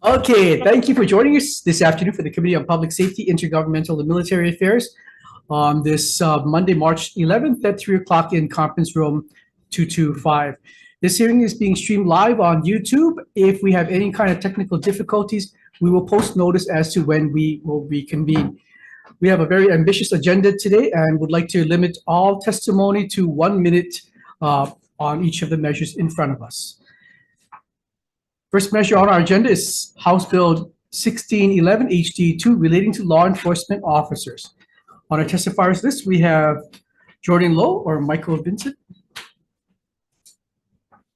Okay, thank you for joining us this afternoon for the Committee on Public Safety, Intergovernmental and Military Affairs on this Monday, March 11th at 3 o'clock in conference room 225. This hearing is being streamed live on YouTube. If we have any kind of technical difficulties, we will post notice as to when we will reconvene. We have a very ambitious agenda today and would like to limit all testimony to 1 minute on each of the measures in front of us. First measure on our agenda is House Bill 1611 HD2 relating to law enforcement officers. On our testifiers list, we have Jordan Lowe or Michael Vincent.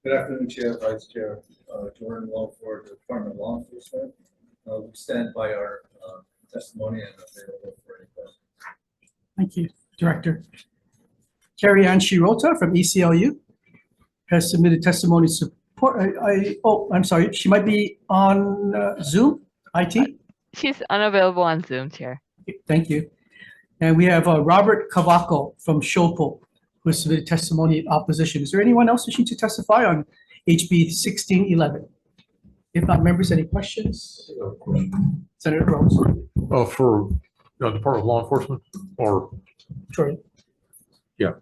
Good afternoon, Chair, Vice Chair. Jordan Lowe for the Department of Law Enforcement. We stand by our testimony and available for any questions. Thank you, Director. Carrie Ann Shirota from ACLU has submitted testimony support. I'm sorry, she might be on Zoom, IT? She's unavailable on Zoom, Chair. Thank you. And we have Robert Cavaco from Shopo, who has submitted testimony in opposition. Is there anyone else wishing to testify on HB 1611? If not, members, any questions? Senator Rhodes. For Department of Law Enforcement, or Sure. Yeah.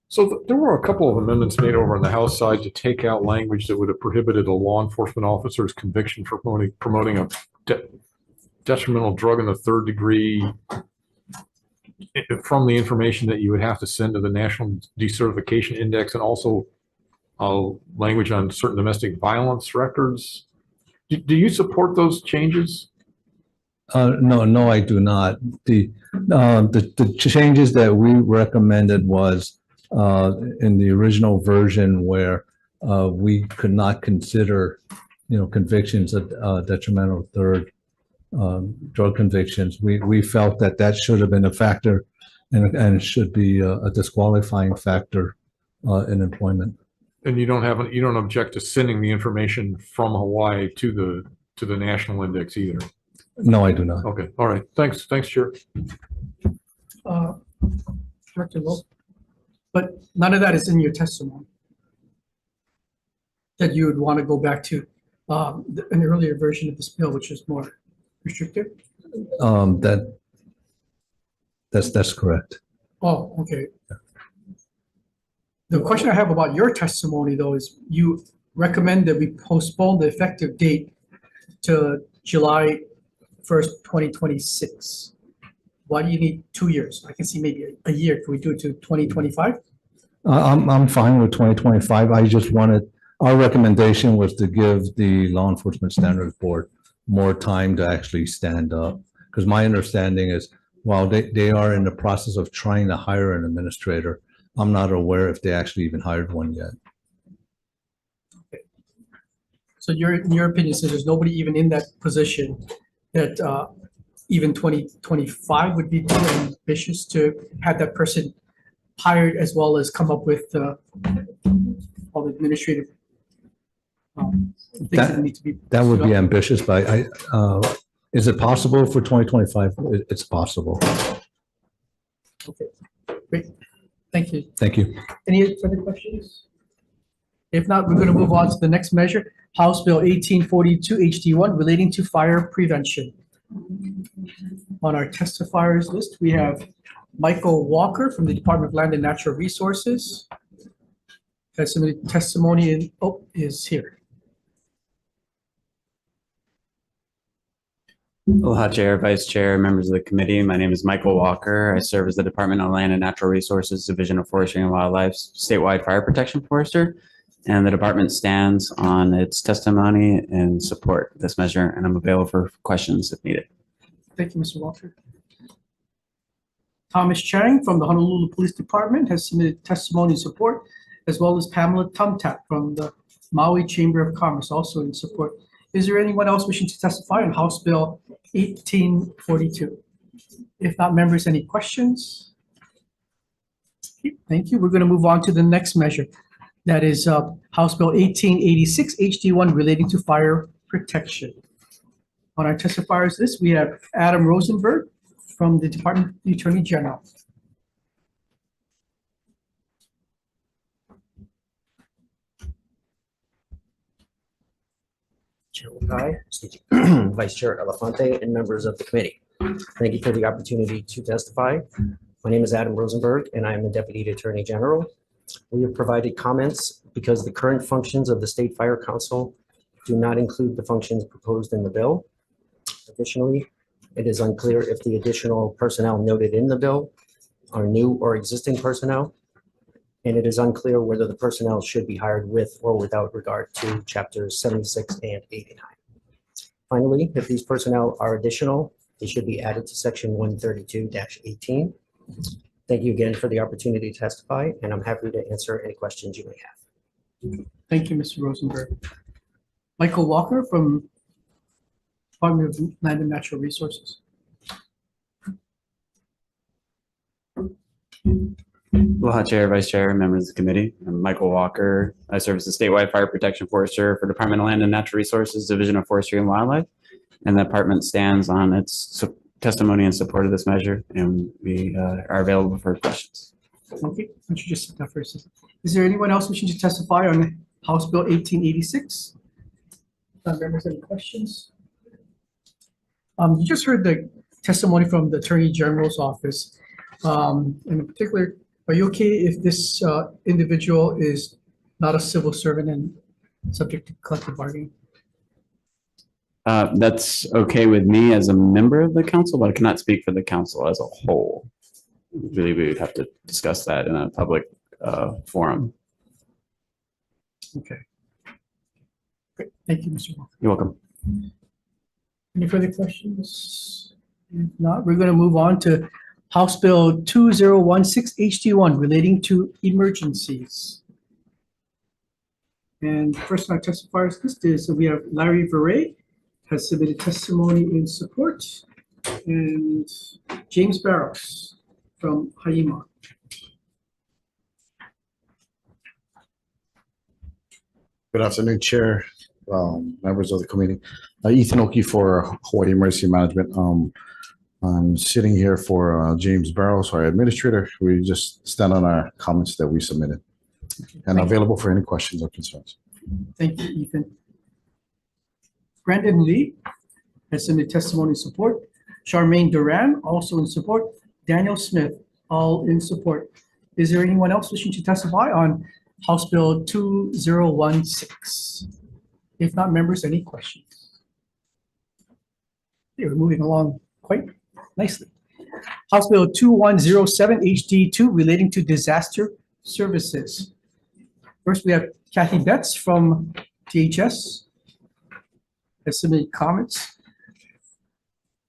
So there were a couple of amendments made over on the House side to take out language that would have prohibited a law enforcement officer's conviction for promoting a detrimental drug in the third degree from the information that you would have to send to the National Decertification Index, and also language on certain domestic violence records. Do you support those changes? No, I do not. The changes that we recommended was in the original version where we could not consider, convictions of detrimental third drug convictions. We felt that should have been a factor and should be a disqualifying factor in employment. And you don't object to sending the information from Hawaii to the national index either? No, I do not. Okay. All right. Thanks, Chair. Director Lowe. But none of that is in your testimony that you would want to go back to an earlier version of this bill, which is more restrictive? That's correct. Oh, okay. The question I have about your testimony, though, is you recommend that we postpone the effective date to July 1st, 2026. Why do you need 2 years? I can see maybe a year. Can we do it to 2025? I'm fine with 2025. I just wanted, our recommendation was to give the Law Enforcement Standards Board more time to actually stand up. Because my understanding is, while they are in the process of trying to hire an administrator, I'm not aware if they actually even hired one yet. Okay. So in your opinion, so there's nobody even in that position that even 2025 would be too ambitious to have that person hired, as well as come up with all the administrative things that need to be. That would be ambitious, but is it possible for 2025? It's possible. Okay, great. Thank you. Thank you. Any further questions? If not, we're going to move on to the next measure, House Bill 1842 HD1 relating to fire prevention. On our testifiers list, we have Michael Walker from the Department of Land and Natural Resources. Has submitted testimony and is here. Aloha, Chair, Vice Chair, members of the committee. My name is Michael Walker. I serve as the Department of Land and Natural Resources Division of Forestry and Wildlife's statewide fire protection forester, and the department stands on its testimony and support this measure, and I'm available for questions if needed. Thank you, Mr. Walker. Thomas Chang from the Honolulu Police Department has submitted testimony and support, as well as Pamela Tumtap from the Maui Chamber of Commerce, also in support. Is there anyone else wishing to testify on House Bill 1842? If not, members, any questions? Okay, thank you. We're going to move on to the next measure. That is House Bill 1886 HD1 relating to fire protection. On our testifiers list, we have Adam Rosenberg from the Department of the Attorney General. Chair Wakai, Vice Chair Elefante, and members of the committee. Thank you for the opportunity to testify. My name is Adam Rosenberg, and I am the Deputy Attorney General. We have provided comments because the current functions of the State Fire Council do not include the functions proposed in the bill. Additionally, it is unclear if the additional personnel noted in the bill are new or existing personnel, and it is unclear whether the personnel should be hired with or without regard to chapters 76 and 89. Finally, if these personnel are additional, they should be added to section 132-18. Thank you again for the opportunity to testify, and I'm happy to answer any questions you may have. Thank you, Mr. Rosenberg. Michael Walker from Department of Land and Natural Resources. Aloha, Chair, Vice Chair, members of the committee. I'm Michael Walker. I serve as the statewide fire protection forester for Department of Land and Natural Resources, Division of Forestry and Wildlife. And the department stands on its testimony in support of this measure, and we are available for questions. Okay, why don't you just sit down for a second? Is there anyone else wishing to testify on House Bill 1886? Members, any questions? You just heard the testimony from the Attorney General's office. In particular, are you okay if this individual is not a civil servant and subject to collective bargaining? That's okay with me as a member of the council, but I cannot speak for the council as a whole. Really, we would have to discuss that in a public forum. Okay. Great. Thank you, Mr. Walker. You're welcome. Any further questions? If not, we're going to move on to House Bill 2016 HD1 relating to emergencies. And first time testifiers listed is we have Larry Verrey has submitted testimony in support, and James Barrows from Hawai'i. Good afternoon, Chair, members of the committee. Ethan Oki for Hawaii Emergency Management. I'm sitting here for James Barrows, our administrator. We just stand on our comments that we submitted and available for any questions or concerns. Thank you, Ethan. Brandon Lee has submitted testimony in support. Charmaine Duran also in support. Daniel Smith, all in support. Is there anyone else wishing to testify on House Bill 2016? If not, members, any questions? Okay, we're moving along quite nicely. House Bill 2107 HD2 relating to disaster services. First, we have Kathy Betts from DHS has submitted comments.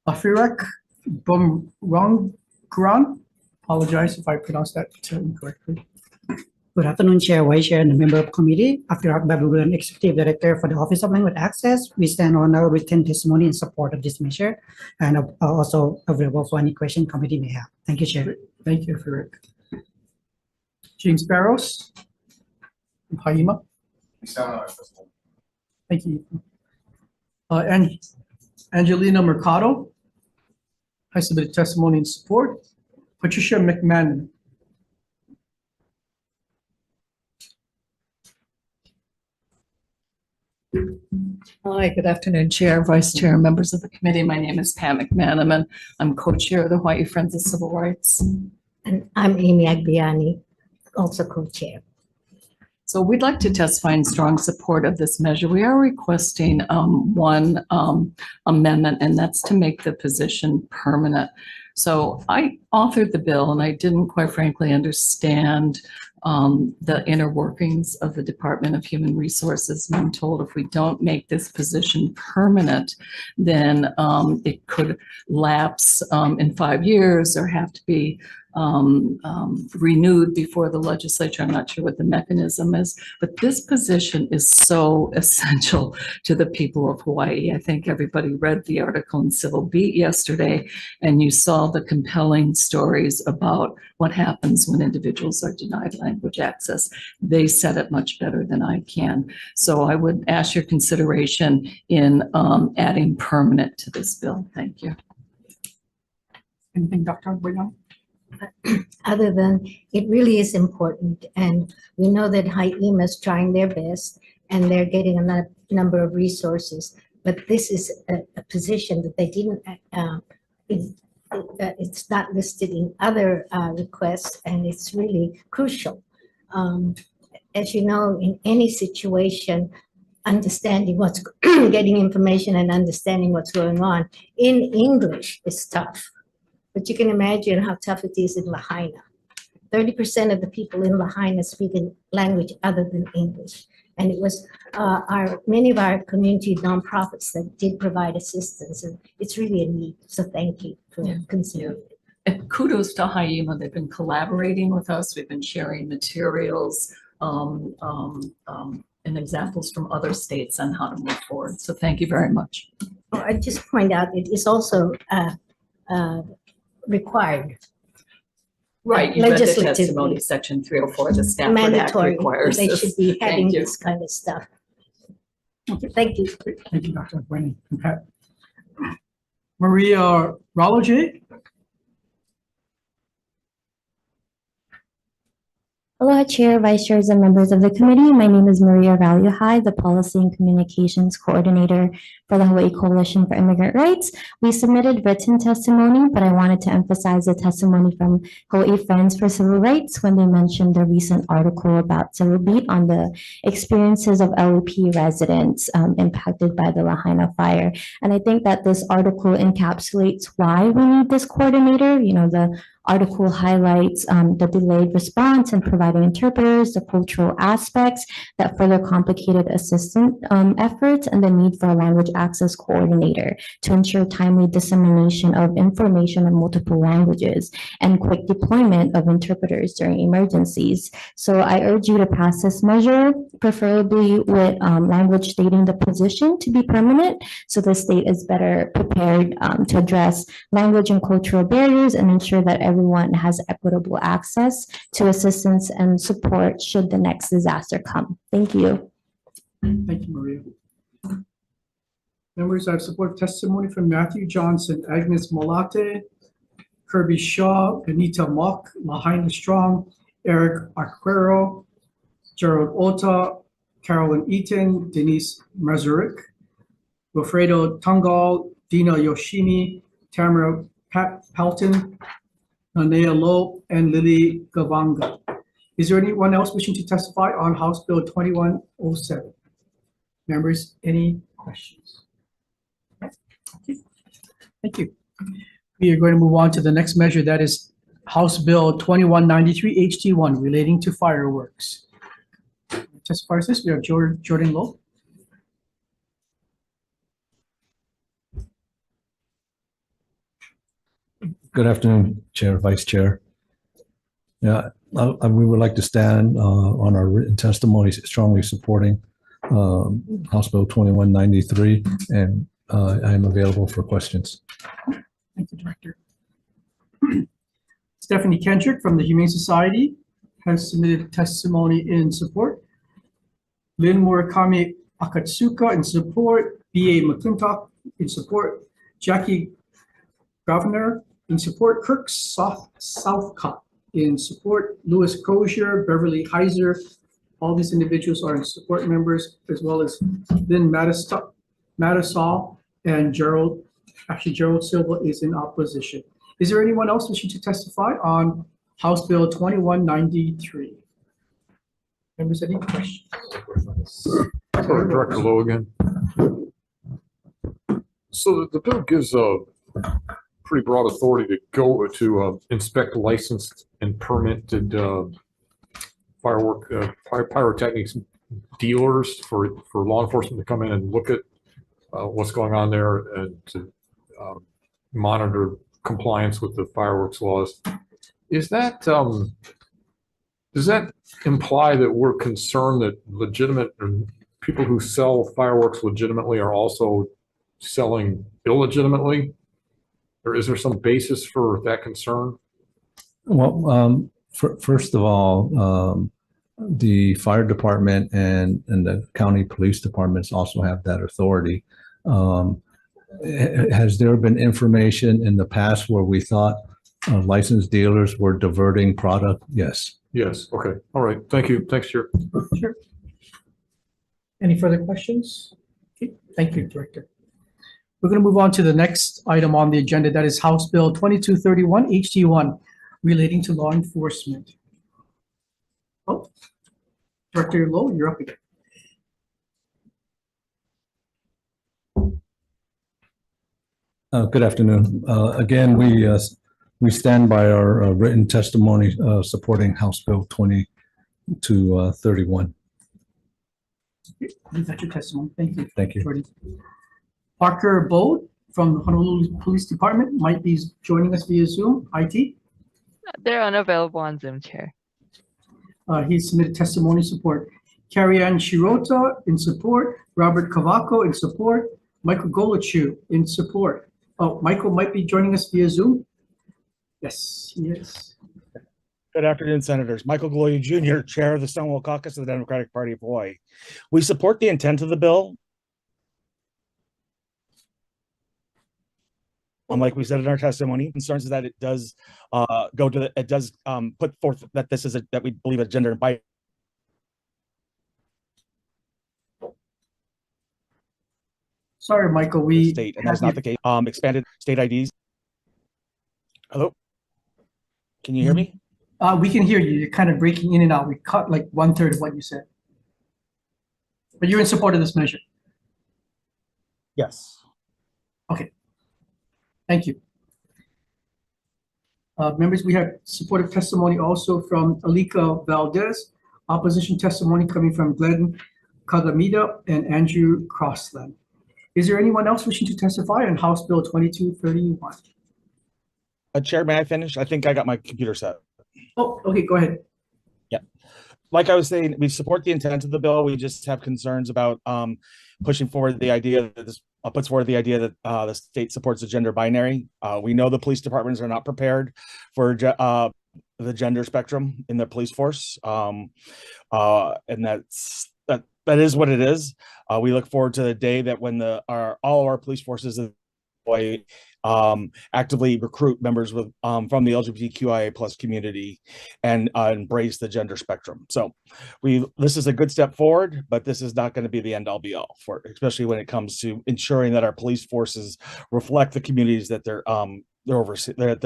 Afirak Bumrangran, apologize if I pronounced that incorrectly. Good afternoon, Chair, Vice Chair, and the member of committee. Afirak Babulan, Executive Director for the Office of Language Access. We stand on our written testimony in support of this measure and are also available for any question committee may have. Thank you, Chair. Thank you, Afirak. James Barrows from Hawai'i. Thank you. And Angelina Mercado has submitted testimony in support. Patricia McMahon. Hi, good afternoon, Chair, Vice Chair, members of the committee. My name is Pam McManaman. I'm co-chair of the Hawaii Friends of Civil Rights. And I'm Amy Agbiani, also co-chair. So we'd like to testify in strong support of this measure. We are requesting one amendment, and that's to make the position permanent. So I authored the bill, and I didn't, quite frankly, understand the inner workings of the Department of Human Resources. And I'm told if we don't make this position permanent, then it could lapse in 5 years or have to be renewed before the legislature. I'm not sure what the mechanism is, but this position is so essential to the people of Hawaii. I think everybody read the article in Civil Beat yesterday, and you saw the compelling stories about what happens when individuals are denied language access. They said it much better than I can. So I would ask your consideration in adding permanent to this bill. Thank you. Anything, Dr. Agbayani? Other than it really is important, and we know that Hawai'i is trying their best, and they're getting a number of resources. But this is a position that they didn't, it's not listed in other requests, and it's really crucial. As you know, in any situation, understanding what's getting information and understanding what's going on in English is tough. But you can imagine how tough it is in Lahaina. 30% of the people in Lahaina speak a language other than English. And it was many of our community nonprofits that did provide assistance, and it's really a need. So thank you for considering it. And kudos to Haima. They've been collaborating with us. We've been sharing materials and examples from other states on how to move forward. So thank you very much. Oh, I just point out it is also required. Right, you read the Legislatively. testimony, section 304, the Stafford Act Mandatory. requires They this. should be having Thank you. this kind of stuff. Thank you. Thank you, Dr. Wendy and Pat. Maria Roloje? Aloha Chair, Vice Chairs, and members of the committee. My name is Maria Valuhai, the Policy and Communications Coordinator for the Hawaii Coalition for Immigrant Rights. We submitted written testimony, but I wanted to emphasize the testimony from Hawaii Friends for Civil Rights when they mentioned the recent article about Civil Beat on the experiences of LEP residents impacted by the Lahaina fire. And I think that this article encapsulates why we need this coordinator. You know, the article highlights the delayed response and providing interpreters, the cultural aspects that further complicated assistance efforts, and the need for a language access coordinator to ensure timely dissemination of information in multiple languages and quick deployment of interpreters during emergencies. So I urge you to pass this measure, preferably with language stating the position to be permanent, so the state is better prepared to address language and cultural barriers and ensure that everyone has equitable access to assistance and support should the next disaster come. Thank you. Thank you, Maria. Members, I have support testimony from Matthew Johnson, Agnes Molate, Kirby Shaw, Anita Mock, Lahaina Strong, Eric Arquero, Gerald Ota, Carolyn Eaton, Denise Mazurik, Wilfredo Tungal, Dina Yoshimi, Tamara Pelton, Nanea Lowe, and Lily Gavanga. Is there anyone else wishing to testify on House Bill 2107? Members, any questions? Thank you. We are going to move on to the next measure, that is House Bill 2193 HD1 relating to fireworks. Testifiers this, we have Jordan Lowe. Good afternoon, Chair, Vice Chair. Yeah, we would like to stand on our written testimony strongly supporting House Bill 2193, and I am available for questions. Thank you, Director. Stephanie Kendrick from the Humane Society has submitted testimony in support. Lynn Murakami Akatsuka in support. B.A. McClintock in support. Jackie Governor in support. Kirk Southcott in support. Louis Crozier, Beverly Heiser. All these individuals are in support members, as well as Lynn Matisol and Gerald Silva is in opposition. Is there anyone else wishing to testify on House Bill 2193? Members, any questions? Director Lowe again. So the bill gives a pretty broad authority to go to inspect licensed and permitted pyrotechnics dealers for law enforcement to come in and look at what's going on there and to monitor compliance with the fireworks laws. Is that does that imply that we're concerned that legitimate people who sell fireworks legitimately are also selling illegitimately? Or is there some basis for that concern? Well, first of all, the fire department and the county police departments also have that authority. Has there been information in the past where we thought licensed dealers were diverting product? Yes. Yes. Okay. All right. Thank you. Thanks, Chair. Sure. Any further questions? Okay, thank you, Director. We're going to move on to the next item on the agenda. That is House Bill 2231 HD1 relating to law enforcement. Oh, Director Lowe, you're up again. Good afternoon. Again, we stand by our written testimony supporting House Bill 2231. That's your testimony. Thank you. Thank you. Jordan. Parker Bode from the Honolulu Police Department might be joining us via Zoom. IT. They're unavailable on Zoom, Chair. He submitted testimony support. Carrie Ann Shirota in support. Robert Cavaco in support. Michael Golachu in support. Oh, Michael might be joining us via Zoom. Yes, he is. Good afternoon, Senators. Michael Goloya Jr., Chair of the Stonewall Caucus of the Democratic Party of Hawaii. We support the intent of the bill. Like we said in our testimony, concerns is that it does put forth that this is that we believe a gender bias. Sorry, Michael, we state, and that's not the case. Expanded state IDs. Hello? Can you hear me? We can hear you. You're kind of breaking in and out. We cut like 1/3 of what you said. But you're in support of this measure. Yes. Okay. Thank you. Members, we have supportive testimony also from Alika Valdez, opposition testimony coming from Glenn Kagamida and Andrew Crossland. Is there anyone else wishing to testify on House Bill 2231? Chair, may I finish? I think I got my computer set. Oh, okay, go ahead. Yeah. Like I was saying, we support the intent of the bill. We just have concerns about pushing forward the idea that this puts forward the idea that the state supports the gender binary. We know the police departments are not prepared for the gender spectrum in their police force, and that is what it is. We look forward to the day that when all of our police forces actively recruit members with from the LGBTQIA plus community and embrace the gender spectrum. So this is a good step forward, but this is not going to be the end all be all for it, especially when it comes to ensuring that our police forces reflect the communities that they're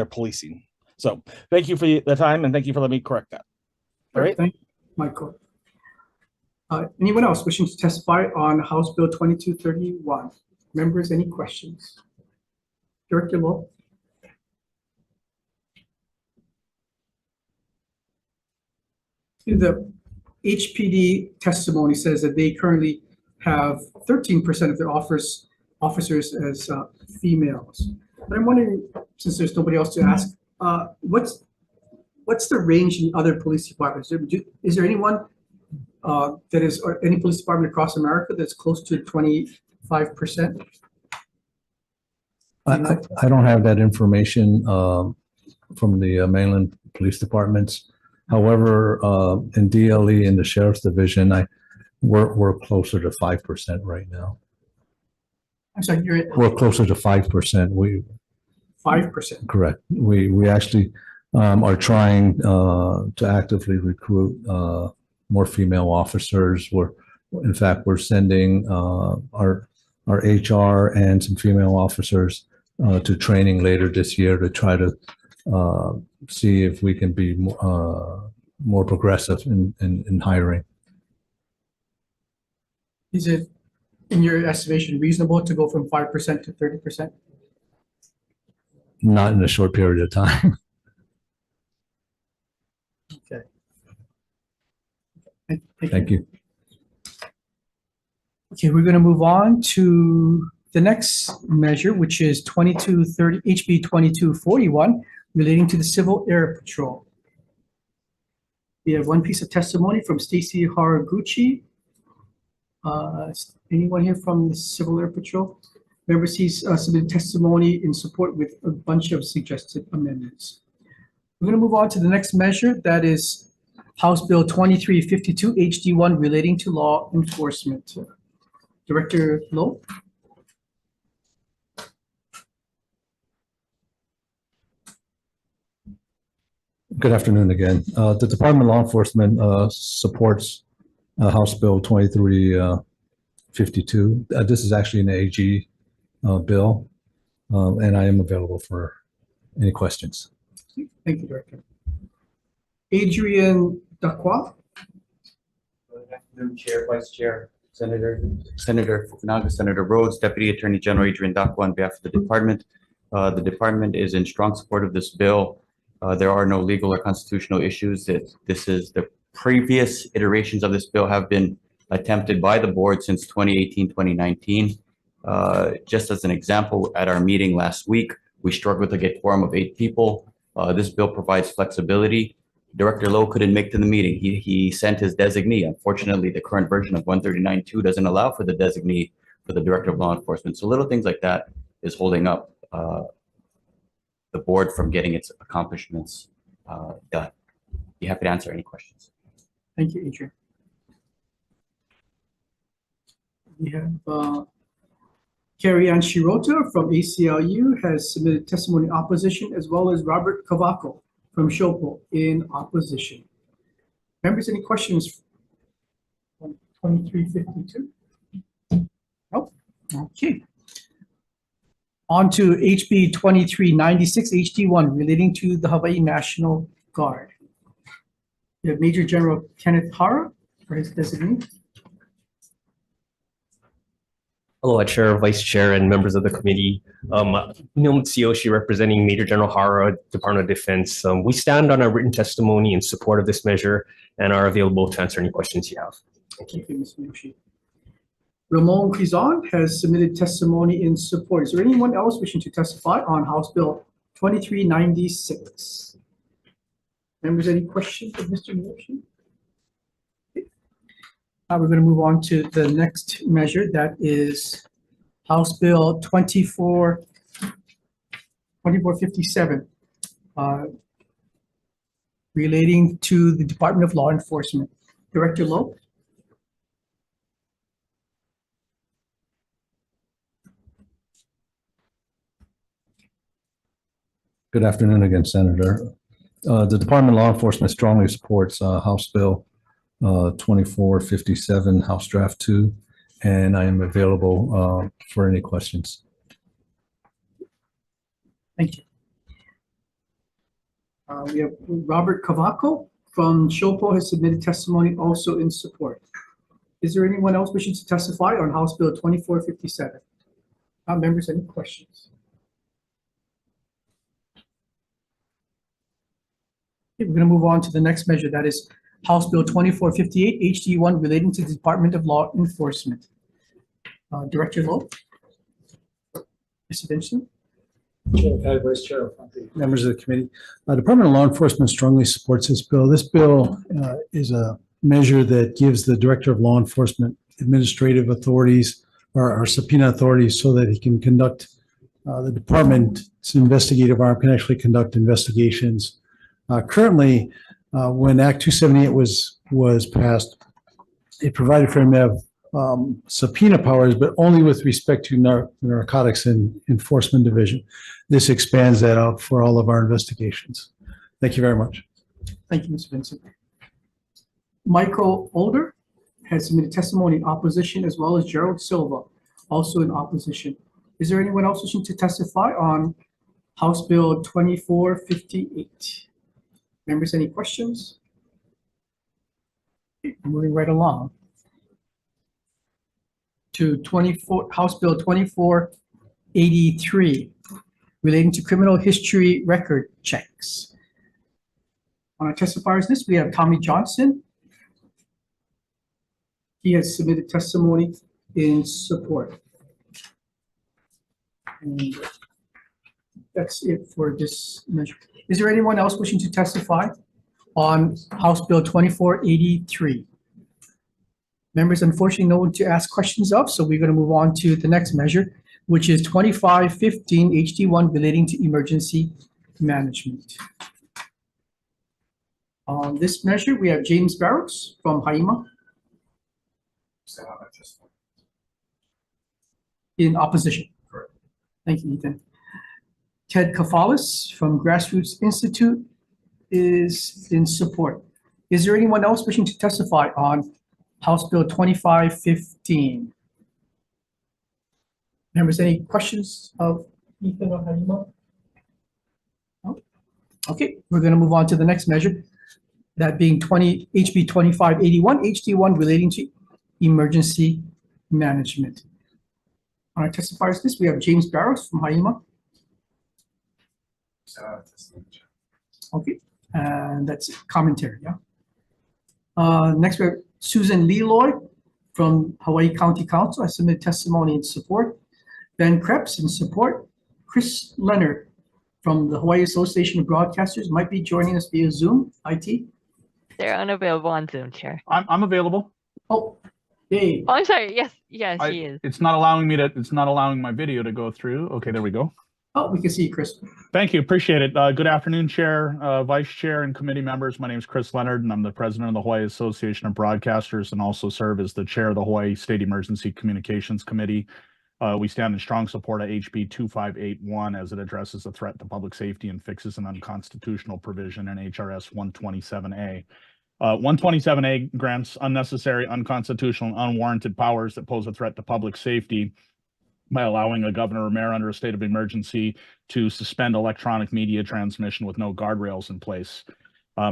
policing. So thank you for the time, and thank you for letting me correct that. All right. Thank you, Michael. Anyone else wishing to testify on House Bill 2231? Members, any questions? Director Lowe. The HPD testimony says that they currently have 13% of their officers as females. But I'm wondering, since there's nobody else to ask, what's the range in other police departments? Is there anyone that is, or any police department across America that's close to 25%? I don't have that information from the mainland police departments. However, in DLE in the Sheriff's Division, we're closer to 5% right now. I'm sorry, we're closer to 5%. 5%. Correct. We actually are trying to actively recruit more female officers. In fact, we're sending our HR and some female officers to training later this year to try to see if we can be more progressive in hiring. Is it, in your estimation, reasonable to go from 5% to 30%? Not in a short period of time. Okay. Thank you. Okay, we're going to move on to the next measure, which is HB 2241, relating to the Civil Air Patrol. We have one piece of testimony from Stacy Haraguchi. Anyone here from the Civil Air Patrol? Members, he's submitted testimony in support with a bunch of suggested amendments. We're going to move on to the next measure, that is House Bill 2352 HD1 relating to law enforcement. Director Lowe. Good afternoon again. The Department of Law Enforcement supports House Bill 2352 52. This is actually an AG bill, and I am available for any questions. Thank you, Director. Adrian Daqua. Good afternoon, Chair, Vice Chair, Senator Fukunaga, Senator Rhodes, Deputy Attorney General Adrian Daqua on behalf of the department. The department is in strong support of this bill. There are no legal or constitutional issues. The previous iterations of this bill have been attempted by the board since 2018, 2019. Just as an example, at our meeting last week, we struggled to get quorum of 8 people. This bill provides flexibility. Director Lowe couldn't make to the meeting. He sent his designee. Unfortunately, the current version of 139.2 doesn't allow for the designee for the Director of Law Enforcement. So little things like that is holding up the board from getting its accomplishments done. Be happy to answer any questions. Thank you, Adrian. We have Carrie Ann Shirota from ACLU has submitted testimony opposition, as well as Robert Cavaco from Shopo in opposition. Members, any questions on 2352? Nope. Okay. On to HB 2396 HD1 relating to the Hawaii National Guard. We have Major General Kenneth Hara for his designee. Hello, Chair, Vice Chair, and members of the committee. Neil Mitsuyoshi representing Major General Hara, Department of Defense. We stand on our written testimony in support of this measure and are available to answer any questions you have. Thank you, Mr. Yoshi. Ramon Quizon has submitted testimony in support. Is there anyone else wishing to testify on House Bill 2396? Members, any questions of Mr. Yoshi? We're going to move on to the next measure, that is House Bill 2457, relating to the Department of Law Enforcement. Director Lowe. Good afternoon again, Senator. The Department of Law Enforcement strongly supports House Bill 2457, House Draft 2, and I am available for any questions. Thank you. We have Robert Cavaco from Shopo has submitted testimony also in support. Is there anyone else wishing to testify on House Bill 2457? Members, any questions? Okay, we're going to move on to the next measure, that is House Bill 2458 HD1 relating to the Department of Law Enforcement. Director Lowe. Mr. Vincent. Vice Chair, members of the committee. Department of Law Enforcement strongly supports this bill. This bill is a measure that gives the Director of Law Enforcement administrative authorities or subpoena authorities so that he can conduct, the department's investigative arm can actually conduct investigations. Currently, when Act 278 was passed, it provided for him to have subpoena powers, but only with respect to narcotics and enforcement division. This expands that out for all of our investigations. Thank you very much. Thank you, Mr. Vincent. Michael Older has submitted testimony in opposition, as well as Gerald Silva, also in opposition. Is there anyone else wishing to testify on House Bill 2458? Members, any questions? Okay, moving right along to House Bill 2483, relating to criminal history record checks. On our testifiers list, we have Tommy Johnson. He has submitted testimony in support. And that's it for this measure. Is there anyone else wishing to testify on House Bill 2483? Members, unfortunately, no one to ask questions of, so we're going to move on to the next measure, which is 2515 HD1 relating to emergency management. On this measure, we have James Barrows from Hawai'i in opposition. Correct. Thank you, Ethan. Ted Kafalis from Grassroots Institute is in support. Is there anyone else wishing to testify on House Bill 2515? Members, any questions of Ethan or Haima? No? Okay, we're going to move on to the next measure, that being HB 2581, HD1 relating to emergency management. On our testifiers list, we have James Barrows from Haima. Okay, and that's commentary, yeah. Next, we have Susan Leloy from Hawaii County Council. I submit testimony in support. Ben Krebs in support. Chris Leonard from the Hawaii Association of Broadcasters might be joining us via Zoom, IT. They're unavailable on Zoom, Chair. I'm available. Oh, yay. Oh, I'm sorry. Yes, yes, he is. It's not allowing my video to go through. Okay, there we go. Oh, we can see you, Chris. Thank you. Appreciate it. Good afternoon, Chair, Vice Chair, and committee members. My name is Chris Leonard, and I'm the president of the Hawaii Association of Broadcasters and also serve as the chair of the Hawaii State Emergency Communications Committee. We stand in strong support of HB 2581 as it addresses a threat to public safety and fixes an unconstitutional provision in HRS 127A. 127A grants unnecessary, unconstitutional, and unwarranted powers that pose a threat to public safety by allowing a governor or mayor under a state of emergency to suspend electronic media transmission with no guardrails in place.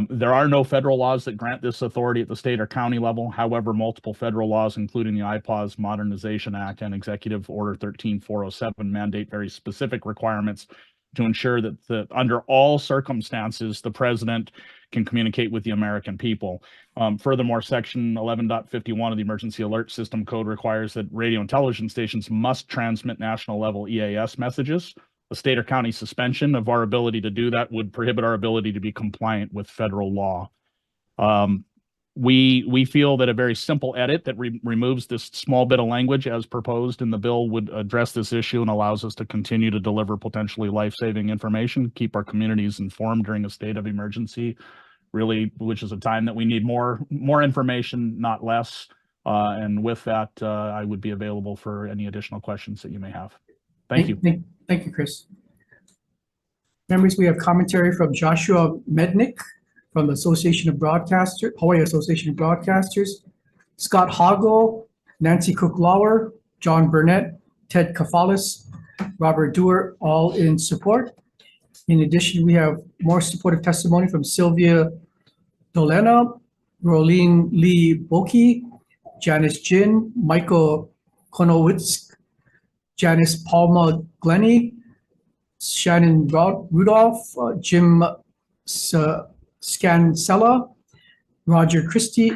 There are no federal laws that grant this authority at the state or county level. However, multiple federal laws, including the IPAWS Modernization Act and Executive Order 13407, mandate very specific requirements to ensure that under all circumstances, the president can communicate with the American people. Furthermore, Section 11.51 of the Emergency Alert System Code requires that radio and television stations must transmit national level EAS messages. A state or county suspension of our ability to do that would prohibit our ability to be compliant with federal law. We feel that a very simple edit that removes this small bit of language as proposed in the bill would address this issue and allows us to continue to deliver potentially life-saving information, keep our communities informed during a state of emergency, really, which is a time that we need more information, not less. And with that, I would be available for any additional questions that you may have. Thank you. Thank you, Chris. Members, we have commentary from Joshua Mednick from the Association of Broadcasters, Hawaii Association of Broadcasters, Scott Hoggle, Nancy Cook-Lauer, John Burnett, Ted Kafalis, Robert Dewar, all in support. In addition, we have more supportive testimony from Sylvia Dolena, Rolene Lee Boki, Janice Jin, Michael Konowitz, Janice Palma Glennie, Shannon Rudolph, Jim Scansella, Roger Christie,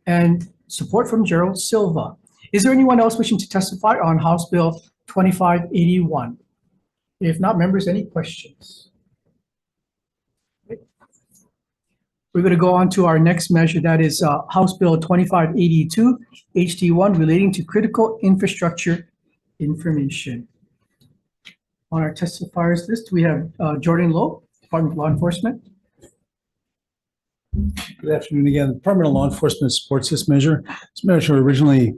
and support from Gerald Silva. Is there anyone else wishing to testify on House Bill 2581? If not, members, any questions? We're going to go on to our next measure, that is House Bill 2582, HD1, relating to critical infrastructure information. On our testifiers list, we have Jordan Lowe, Department of Law Enforcement. Good afternoon again. The Department of Law Enforcement supports this measure. This measure originally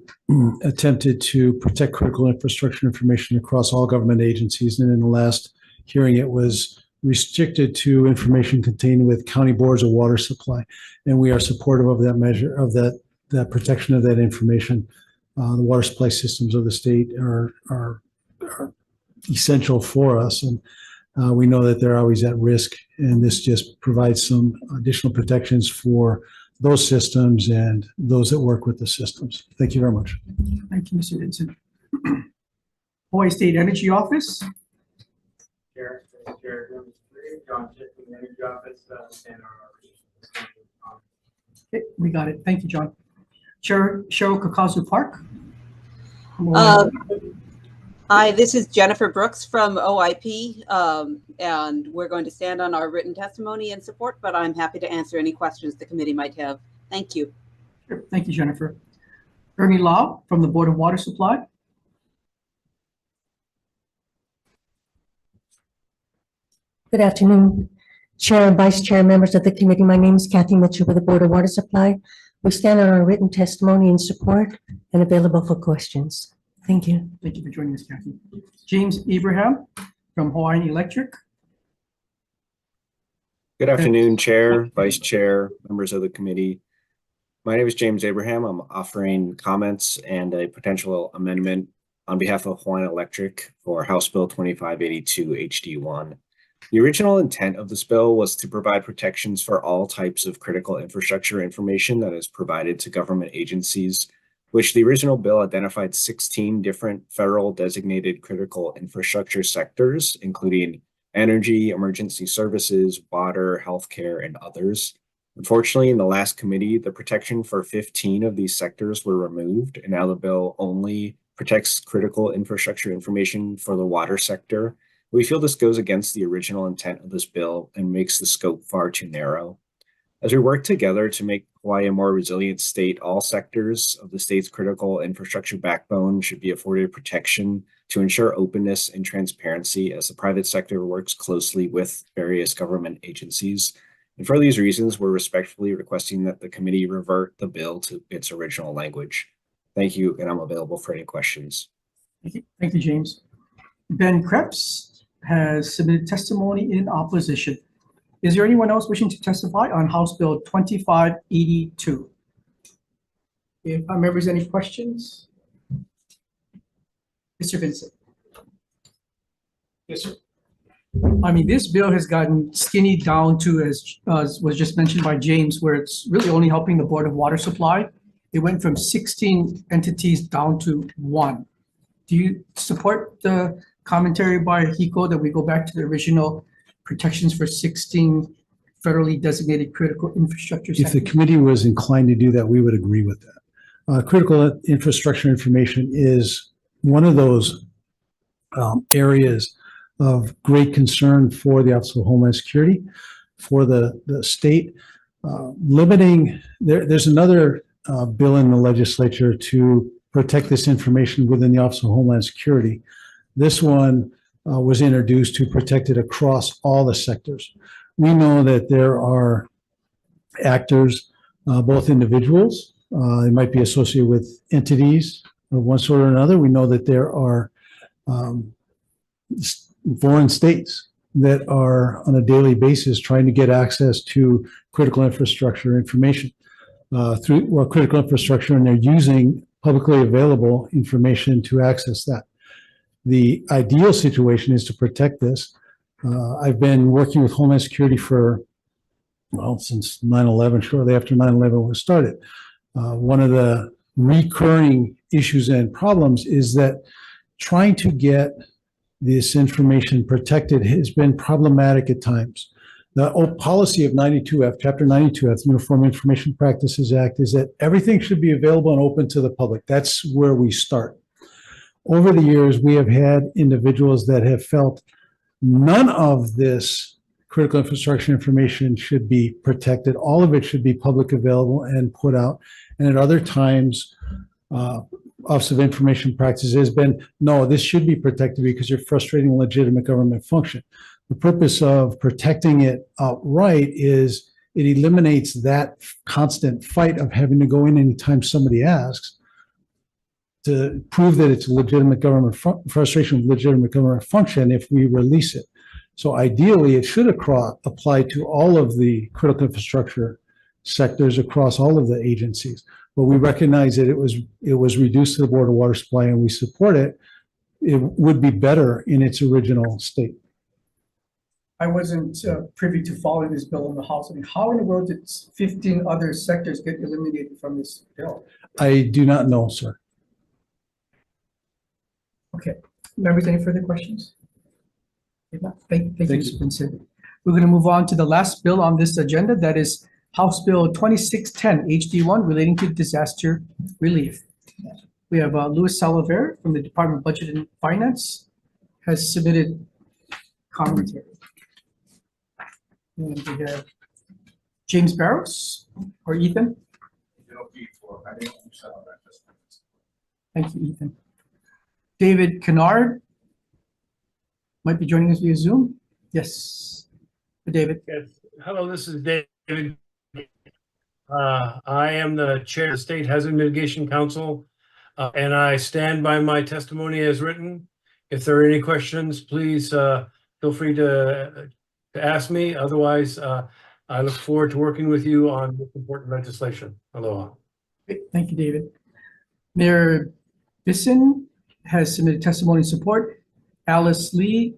attempted to protect critical infrastructure information across all government agencies, and in the last hearing, it was restricted to information contained with county boards of water supply. And we are supportive of that measure, of that protection of that information. The water supply systems of the state are essential for us, and we know that they're always at risk, and this just provides some additional protections for those systems and those that work with the systems. Thank you very much. Thank you, Mr. Vincent. Hawaii State Energy Office. Chair, John Chip from the Energy Office, and our Okay, we got it. Thank you, John. Cheryl Kakazu Park. Hi, this is Jennifer Brooks from OIP, and we're going to stand on our written testimony and support, but I'm happy to answer any questions the committee might have. Thank you. Sure. Thank you, Jennifer. Ernie Lau from the Board of Water Supply. Good afternoon, Chair and Vice Chair, members of the committee. My name is Kathy Mitchell with the Board of Water Supply. We stand on our written testimony and support and available for questions. Thank you. Thank you for joining us, Kathy. James Abraham from Hawaiian Electric. Good afternoon, Chair, Vice Chair, members of the committee. My name is James Abraham. I'm offering comments and a potential amendment on behalf of Hawaiian Electric for House Bill 2582 HD1. The original intent of this bill was to provide protections for all types of critical infrastructure information that is provided to government agencies, which the original bill identified 16 different federal designated critical infrastructure sectors, including energy, emergency services, water, healthcare, and others. Unfortunately, in the last committee, the protection for 15 of these sectors were removed, and now the bill only protects critical infrastructure information for the water sector. We feel this goes against the original intent of this bill and makes the scope far too narrow. As we work together to make Hawaii a more resilient state, all sectors of the state's critical infrastructure backbone should be afforded protection to ensure openness and transparency as the private sector works closely with various government agencies. And for these reasons, we're respectfully requesting that the committee revert the bill to its original language. Thank you, and I'm available for any questions. Thank you, James. Ben Krebs has submitted testimony in opposition. Is there anyone else wishing to testify on House Bill 2582? If our members, any questions? Mr. Vincent. Yes, sir. I mean, this bill has gotten skinny down to, as was just mentioned by James, where it's really only helping the Board of Water Supply. It went from 16 entities down to 1. Do you support the commentary by Hiko that we go back to the original protections for 16 federally designated critical infrastructure If the sectors? committee was inclined to do that, we would agree with that. Critical infrastructure information is one of those areas of great concern for the Office of Homeland Security, for the state. There's another bill in the legislature to protect this information within the Office of Homeland Security. This one was introduced to protect it across all the sectors. We know that there are actors, both individuals, they might be associated with entities of one sort or another. We know that there are foreign states that are on a daily basis trying to get access to critical infrastructure information through critical infrastructure, and they're using publicly available information to access that. The ideal situation is to protect this. I've been working with Homeland Security for, well, since 9/11, shortly after 9/11 was started. One of the recurring issues and problems is that trying to get this information protected has been problematic at times. The old policy of 92F, Chapter 92F, the Uniform Information Practices Act, is that everything should be available and open to the public. That's where we start. Over the years, we have had individuals that have felt none of this critical infrastructure information should be protected. All of it should be public available and put out. And at other times, Office of Information Practices has been, no, this should be protected because you're frustrating legitimate government function. The purpose of protecting it outright is it eliminates that constant fight of having to go in anytime somebody asks to prove that it's a legitimate government frustration of legitimate government function if we release it. So ideally, it should apply to all of the critical infrastructure sectors across all of the agencies. But we recognize that it was reduced to the Board of Water Supply, and we support it. It would be better in its original state. I wasn't privy to following this bill in the House. I mean, how in the world did 15 other sectors get eliminated from this bill? I do not know, sir. Okay, members, any further questions? If not, thank you, Mr. Vincent. We're going to move on to the last bill on this agenda, that is House Bill 2610 HD1 relating to disaster relief. We have Louis Salaver from the Department of Budget and Finance has submitted commentary. And we have James Barrows or Ethan. Thank you, Ethan. David Kennard might be joining us via Zoom. Yes, David. Yes. Hello, this is David. I am the chair of the State Hazard Mitigation Council, and I stand by my testimony as written. If there are any questions, please feel free to ask me. Otherwise, I look forward to working with you on this important legislation. Aloha. Thank you, David. Mayor Bisson has submitted testimony in support. Alice Lee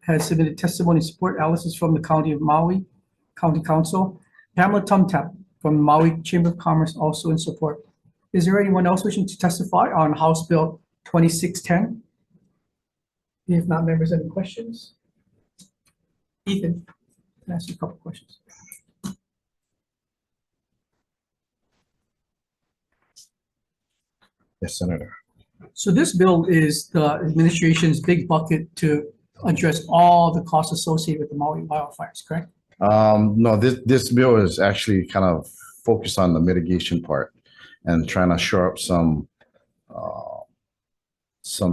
has submitted testimony in support. Alice is from the County of Maui, County Council. Pamela Tumtap from Maui Chamber of Commerce, also in support. Is there anyone else wishing to testify on House Bill 2610? If not, members, any questions? Ethan, can I ask you a couple questions? Yes, Senator. So this bill is the administration's big bucket to address all the costs associated with the Maui wildfires, correct? No, this bill is actually kind of focused on the mitigation part and trying to shore up some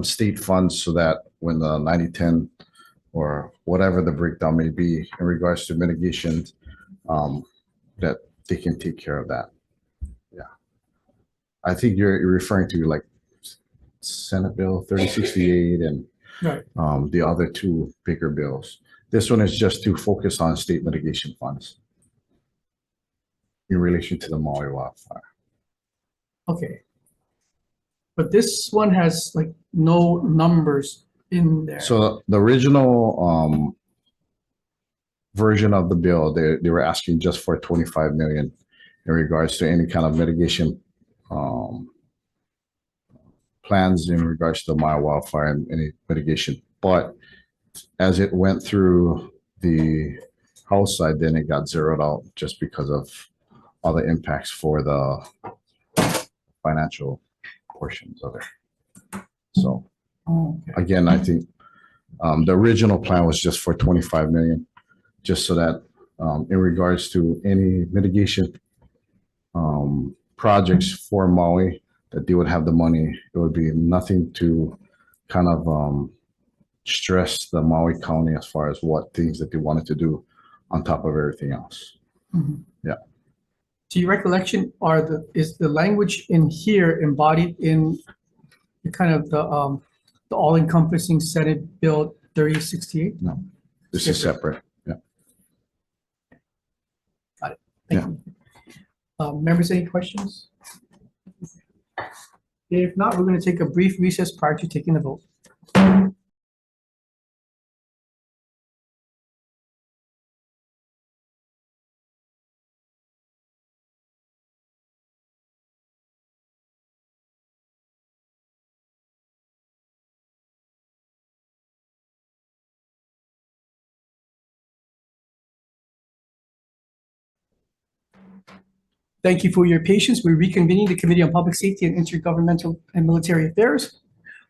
state funds so that when the 90/10 or whatever the breakdown may be in regards to mitigation, that they can take care of that. Yeah. I think you're referring to like Senate Bill 3068 and right. The other two bigger bills. This one is just to focus on state mitigation funds in relation to the Maui wildfire. Okay. But this one has like no numbers in there. So the original version of the bill, they were asking just for 25 million in regards to any kind of mitigation plans in regards to the Maui wildfire and any mitigation. But as it went through the House side, then it got zeroed out just because of all the impacts for the financial portions of it. So again, I think the original plan was just for 25 million, just so that in regards to any mitigation projects for Maui, that they would have the money. It would be nothing to kind of stress the Maui County as far as what things that they wanted to do on top of everything else. Mhm. Yeah. To your recollection, is the language in here embodied in the kind of the all-encompassing Senate Bill 3068? No, this is separate. Yeah. Got it. Thank you. Members, any questions? If not, we're going to take a brief recess prior to taking the vote. Thank you for your patience. We're reconvening the Committee on Public Safety and Intergovernmental and Military Affairs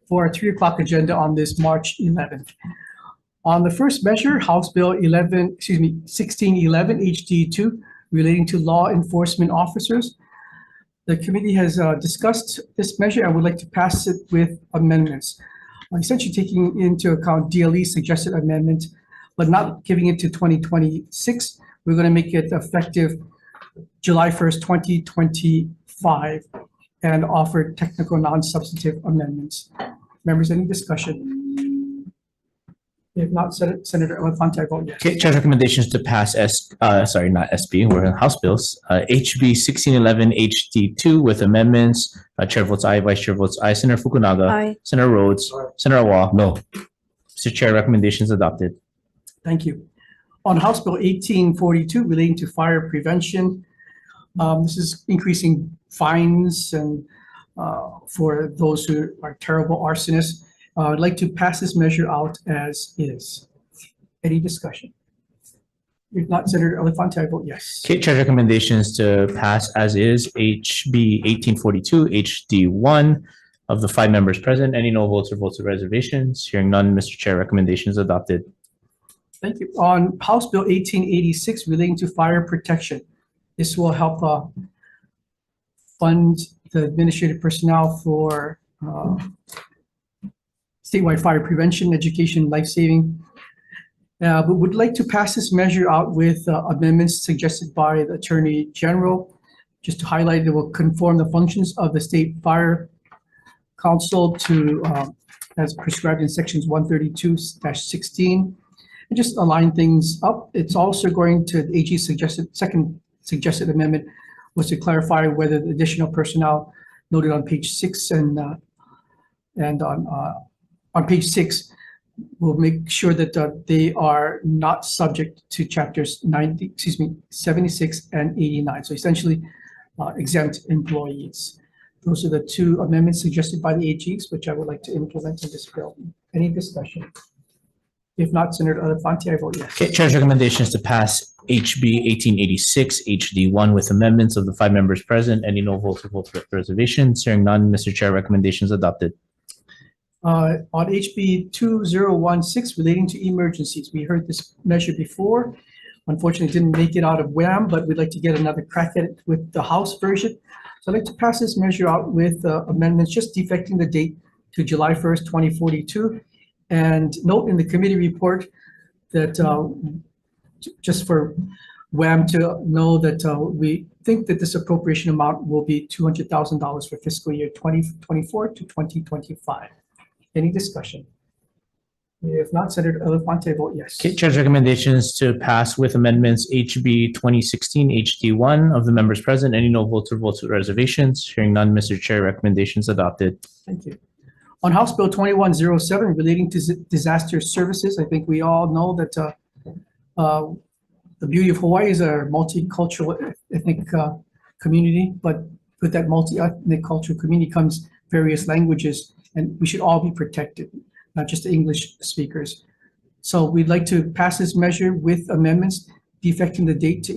for our 3 o'clock agenda on this March 11th. On the first measure, House Bill 1611 HD2 relating to law enforcement officers. The committee has discussed this measure and would like to pass it with amendments. Essentially taking into account DLE's suggested amendment, but not giving it to 2026. We're going to make it effective July 1st, 2025, and offer technical non-substantive amendments. Members, any discussion? If not, Senator Elefante, I vote yes. Okay, Chair's recommendations to pass not SB, we're in House bills. HB 1611 HD2 with amendments. Chair votes aye, Vice Chair votes aye. Senator Fukunaga. Aye. Senator Rhodes. Aye. Senator Awa. No. Mr. Chair, recommendations adopted. Thank you. On House Bill 1842 relating to fire prevention, this is increasing fines and for those who are terrible arsonists. I'd like to pass this measure out as is. Any discussion? If not, Senator Elefante, I vote yes. Okay, Chair's recommendations to pass as is HB 1842 HD1 of the 5 members present. Any no votes or votes of reservations? Hearing none, Mr. Chair, recommendations adopted. Thank you. On House Bill 1886 relating to fire protection, this will help fund the administrative personnel for statewide fire prevention, education, life-saving. But would like to pass this measure out with amendments suggested by the Attorney General. Just to highlight, it will conform the functions of the State Fire Council to as prescribed in sections 132-16. And just align things up. It's also going to, the AG second suggested amendment was to clarify whether the additional personnel noted on page 6 and And on page 6, we'll make sure that they are not subject to chapters 76 and 89. So essentially exempt employees. Those are the two amendments suggested by the AGs, which I would like to implement in this bill. Any discussion? If not, Senator Elefante, I vote yes. Okay, Chair's recommendations to pass HB 1886 HD1 with amendments of the 5 members present. Any no votes or votes with reservations? Hearing none, Mr. Chair, recommendations adopted. On HB 2016 relating to emergencies, we heard this measure before. Unfortunately, it didn't make it out of WHAM, but we'd like to get another crack at it with the House version. So I'd like to pass this measure out with amendments just defecting the date to July 1st, 2042. And note in the committee report that just for WHAM to know that we think that this appropriation amount will be $200,000 for fiscal year 2024 to 2025. Any discussion? If not, Senator Elefante, vote yes. Okay, Chair's recommendations to pass with amendments HB 2016 HD1 of the members present. Any no votes or votes with reservations? Hearing none, Mr. Chair, recommendations adopted. Thank you. On House Bill 2107 relating to disaster services, I think we all know that the beauty of Hawaii is a multicultural ethnic community, but with that multi-ethnic cultural community comes various languages, and we should all be protected, not just the English speakers. So we'd like to pass this measure with amendments defecting the date to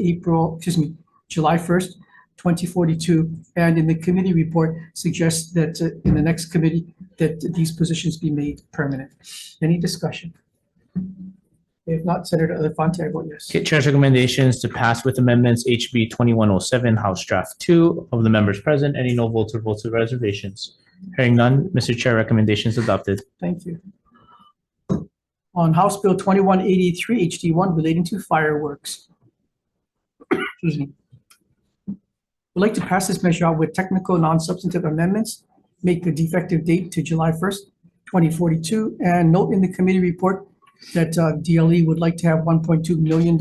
July 1st, 2042, and in the committee report suggests that in the next committee that these positions be made permanent. Any discussion? If not, Senator Elefante, I vote yes. Okay, Chair's recommendations to pass with amendments HB 2107 House Draft 2 of the members present. Any no votes or votes with reservations? Hearing none, Mr. Chair, recommendations adopted. Thank you. On House Bill 2183 HD1 relating to fireworks. Excuse me. We'd like to pass this measure out with technical non-substantive amendments, make the defective date to July 1st, 2042, and note in the committee report that DLE would like to have $1.2 million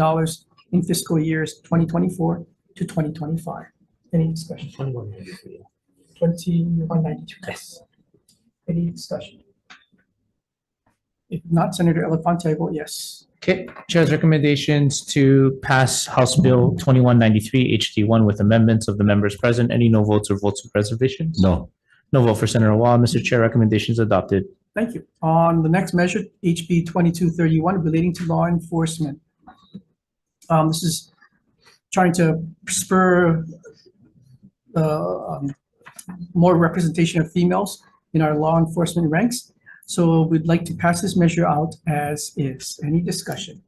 in fiscal years 2024 to 2025. Any discussion? 2193. 2192, yes. Any discussion? If not, Senator Elefante, I vote yes. Okay, Chair's recommendations to pass House Bill 2193 HD1 with amendments of the members present. Any no votes or votes with reservations? No. No vote for Senator Wah. Mr. Chair, recommendations adopted. Thank you. On the next measure, HB 2231 relating to law enforcement. This is trying to spur more representation of females in our law enforcement ranks. So we'd like to pass this measure out as is. Any discussion?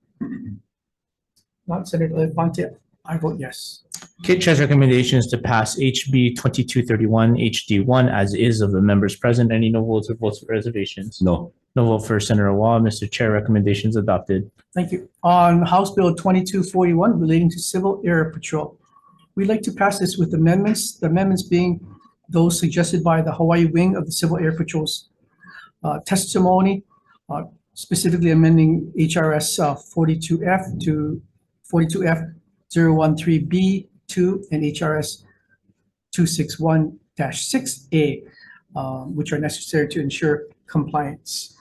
Not Senator Elefante, I vote yes. Okay, Chair's recommendations to pass HB 2231 HD1 as is of the members present. Any no votes or votes with reservations? No. No vote for Senator Wah. Mr. Chair, recommendations adopted. Thank you. On House Bill 2241 relating to Civil Air Patrol, we'd like to pass this with amendments, the amendments being those suggested by the Hawaii wing of the Civil Air Patrol's testimony, specifically amending HRS 42F to 42F 013B2 and HRS 261-6A, which are necessary to ensure compliance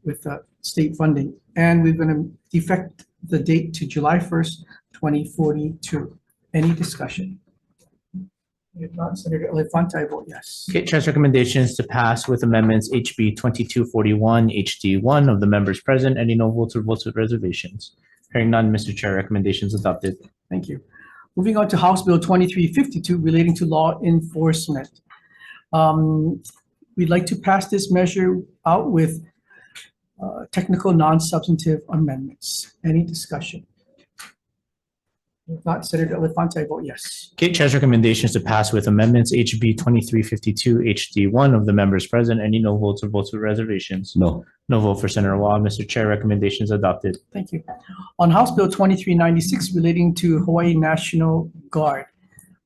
with state funding. And we're going to defect the date to July 1st, 2042. Any discussion? If not, Senator Elefante, I vote yes. Okay, Chair's recommendations to pass with amendments HB 2241 HD1 of the members present. Any no votes or votes with reservations? Hearing none, Mr. Chair, recommendations adopted. Thank you. Moving on to House Bill 2352 relating to law enforcement. We'd like to pass this measure out with technical non-substantive amendments. Any discussion? If not, Senator Elefante, I vote yes. Okay, Chair's recommendations to pass with amendments HB 2352 HD1 of the members present. Any no votes or votes with reservations? No. No vote for Senator Wah. Mr. Chair, recommendations adopted. Thank you. On House Bill 2396 relating to Hawaii National Guard,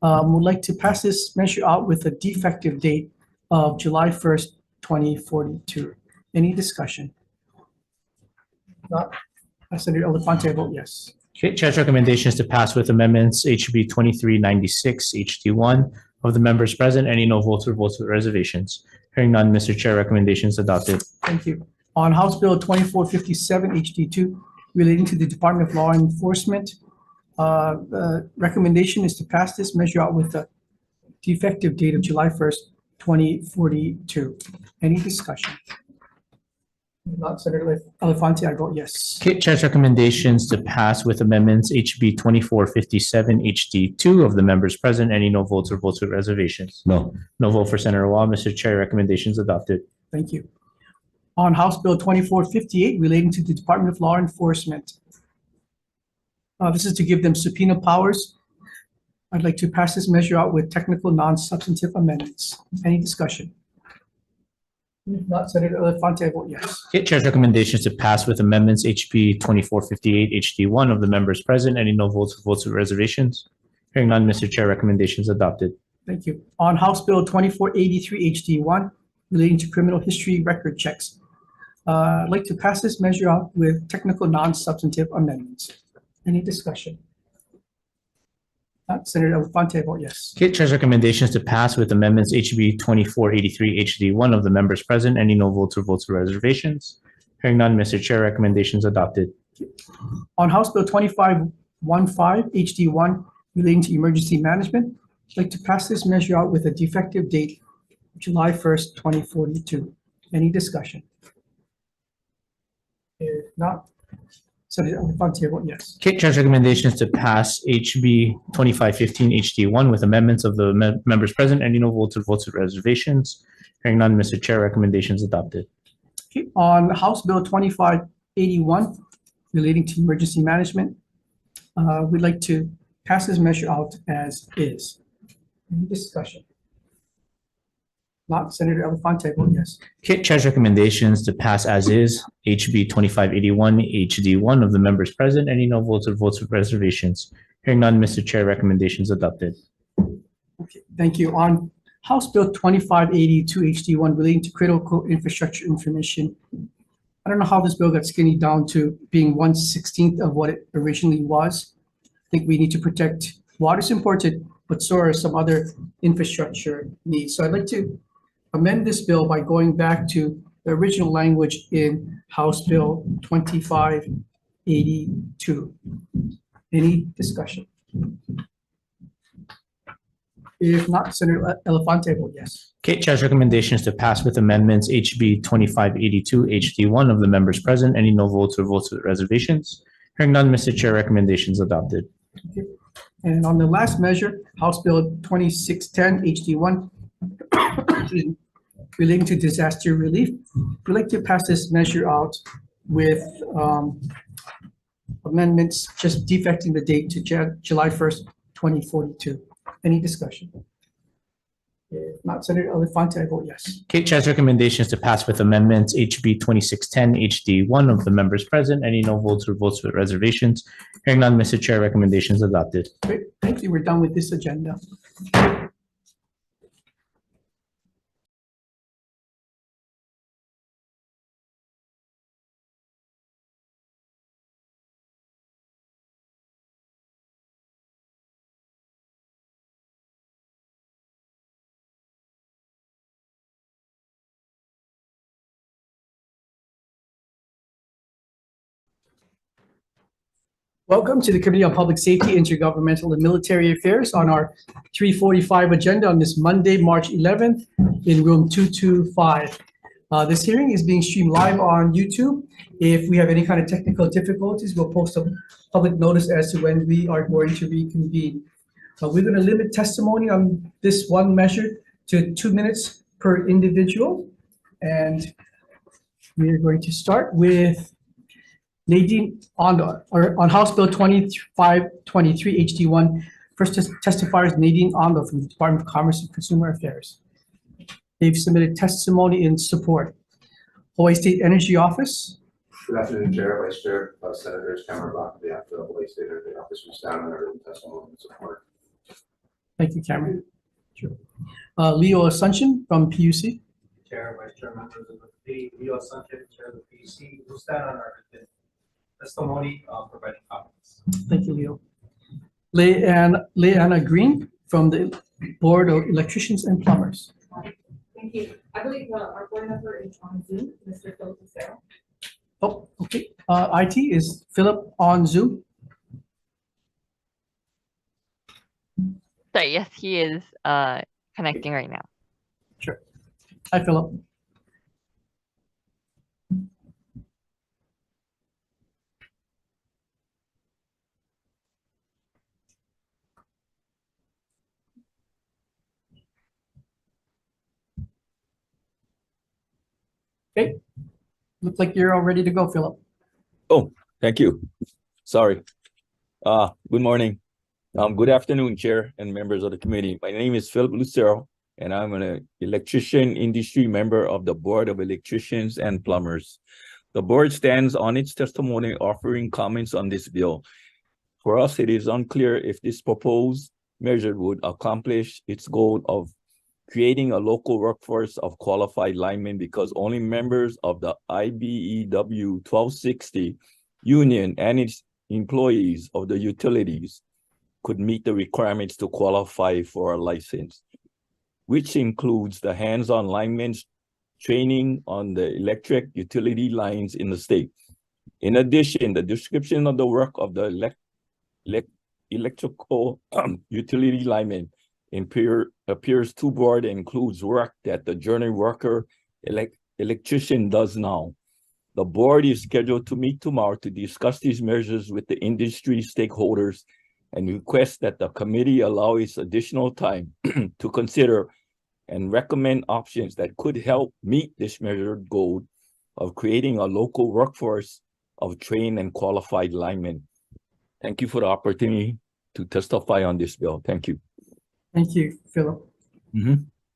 we'd like to pass this measure out with a defective date of July 1st, 2042. Any discussion? Not, Senator Elefante, I vote yes. Okay, Chair's recommendations to pass with amendments HB 2396 HD1 of the members present. Any no votes or votes with reservations? Hearing none, Mr. Chair, recommendation is adopted. Thank you. On House Bill 2457 HD2 relating to the Department of Law Enforcement, the recommendation is to pass this measure out with a effective date of July 1st, 2042. Any discussion? If not, Senator Elafante, I vote yes. Okay, Chair's recommendations to pass with amendments HB 2457 HD2 of the members present. Any no votes or votes with reservations? No. No vote for Senator Wah. Mr. Chair, recommendations adopted. Thank you. On House Bill 2458 relating to the Department of Law Enforcement. This is to give them subpoena powers. I'd like to pass this measure out with technical, non-substantive amendments. Any discussion? If not, Senator Elafante, I vote yes. Okay, Chair's recommendations to pass with amendments HB 2458 HD1 of the members present. Any no votes or votes with reservations? Hearing none, Mr. Chair, recommendations adopted. Thank you. On House Bill 2483 HD1 relating to criminal history record checks. I'd like to pass this measure out with technical, non-substantive amendments. Any discussion? Senator Elafante, I vote yes. Okay, Chair's recommendations to pass with amendments HB 2483 HD1 of the members present. Any no votes or votes with reservations? Hearing none, Mr. Chair, recommendations adopted. On House Bill 2515 HD1 relating to emergency management, I'd like to pass this measure out with a effective date July 1st, 2042. Any discussion? If not, Senator Elafante, I vote yes. Okay, Chair's recommendations to pass HB 2515 HD1 with amendments of the members present. Any no votes or votes with reservations? Hearing none, Mr. Chair, recommendations adopted. Okay, on House Bill 2581 relating to emergency management, we'd like to pass this measure out as is. Any discussion? Not, Senator Elafante, I vote yes. Okay, Chair's recommendations to pass as is HB 2581 HD1 of the members present. Any no votes or votes with reservations? Hearing none, Mr. Chair, recommendations adopted. Okay, thank you. On House Bill 2582 HD1 relating to critical infrastructure information, I don't know how this bill got skinny down to being 1/16 of what it originally was. I think we need to protect water's important, but so are some other infrastructure needs. So I'd like to amend this bill by going back to the original language in House Bill 2582. Any discussion? If not, Senator Elafante, vote yes. Okay, Chair's recommendations to pass with amendments HB 2582 HD1 of the members present. Any no votes or votes with reservations? Hearing none, Mr. Chair, recommendations adopted. Okay. And on the last measure, House Bill 2610 HD1 relating to disaster relief, we'd like to pass this measure out with amendments just defecting the date to July 1st, 2042. Any discussion? If not, Senator Elafante, I vote yes. Okay, Chair's recommendations to pass with amendments HB 2610 HD1 of the members present. Any no votes or votes with reservations? Hearing none, Mr. Chair, recommendations adopted. Great, thank you. We're done with this agenda. Welcome to the Committee on Public Safety, Intergovernmental and Military Affairs on our 3:45 agenda on this Monday, March 11th in room 225. This hearing is being streamed live on YouTube. If we have any kind of technical difficulties, we'll post a public notice as to when we are going to reconvene. We're going to limit testimony on this one measure to 2 minutes per individual. And we are going to start with Nadine on House Bill 2523 HD1. First testifier is Nadine Ondo from the Department of Commerce and Consumer Affairs. They've submitted testimony in support. Hawaii State Energy Office. Good afternoon, Chair, Vice Chair, Senators, Cameron Bach, on behalf of the Hawaii State Energy Office, we stand on our written testimony in support. Thank you, Cameron. Sure. Leo Asuncion from PUC. Chair, Vice Chair, members of the committee, Leo Asuncion, Chair of the PUC, we stand on our written testimony providing comments. Thank you, Leo. Leanna Green from the Board of Electricians and Plumbers. Thank you. I believe our board member is on Zoom, Mr. Philip Lucero. Oh, okay. IT, is Philip on Zoom? Sorry, yes, he is connecting right now. Sure. Hi, Philip. Okay. Looks like you're all ready to go, Philip. Oh, thank you. Sorry. Good morning. Good afternoon, Chair and members of the committee. My name is Philip Lucero, and I'm an electrician industry member of the Board of Electricians and Plumbers. The board stands on its testimony offering comments on this bill. For us, it is unclear if this proposed measure would accomplish its goal of creating a local workforce of qualified linemen because only members of the IBEW 1260 union and its employees of the utilities could meet the requirements to qualify for a license, which includes the hands-on linemen's training on the electric utility lines in the state. In addition, the description of the work of the electrical utility lineman appears too broad and includes work that the journey worker electrician does now. The board is scheduled to meet tomorrow to discuss these measures with the industry stakeholders and request that the committee allow its additional time to consider and recommend options that could help meet this measured goal of creating a local workforce of trained and qualified linemen. Thank you for the opportunity to testify on this bill. Thank you. Thank you, Philip.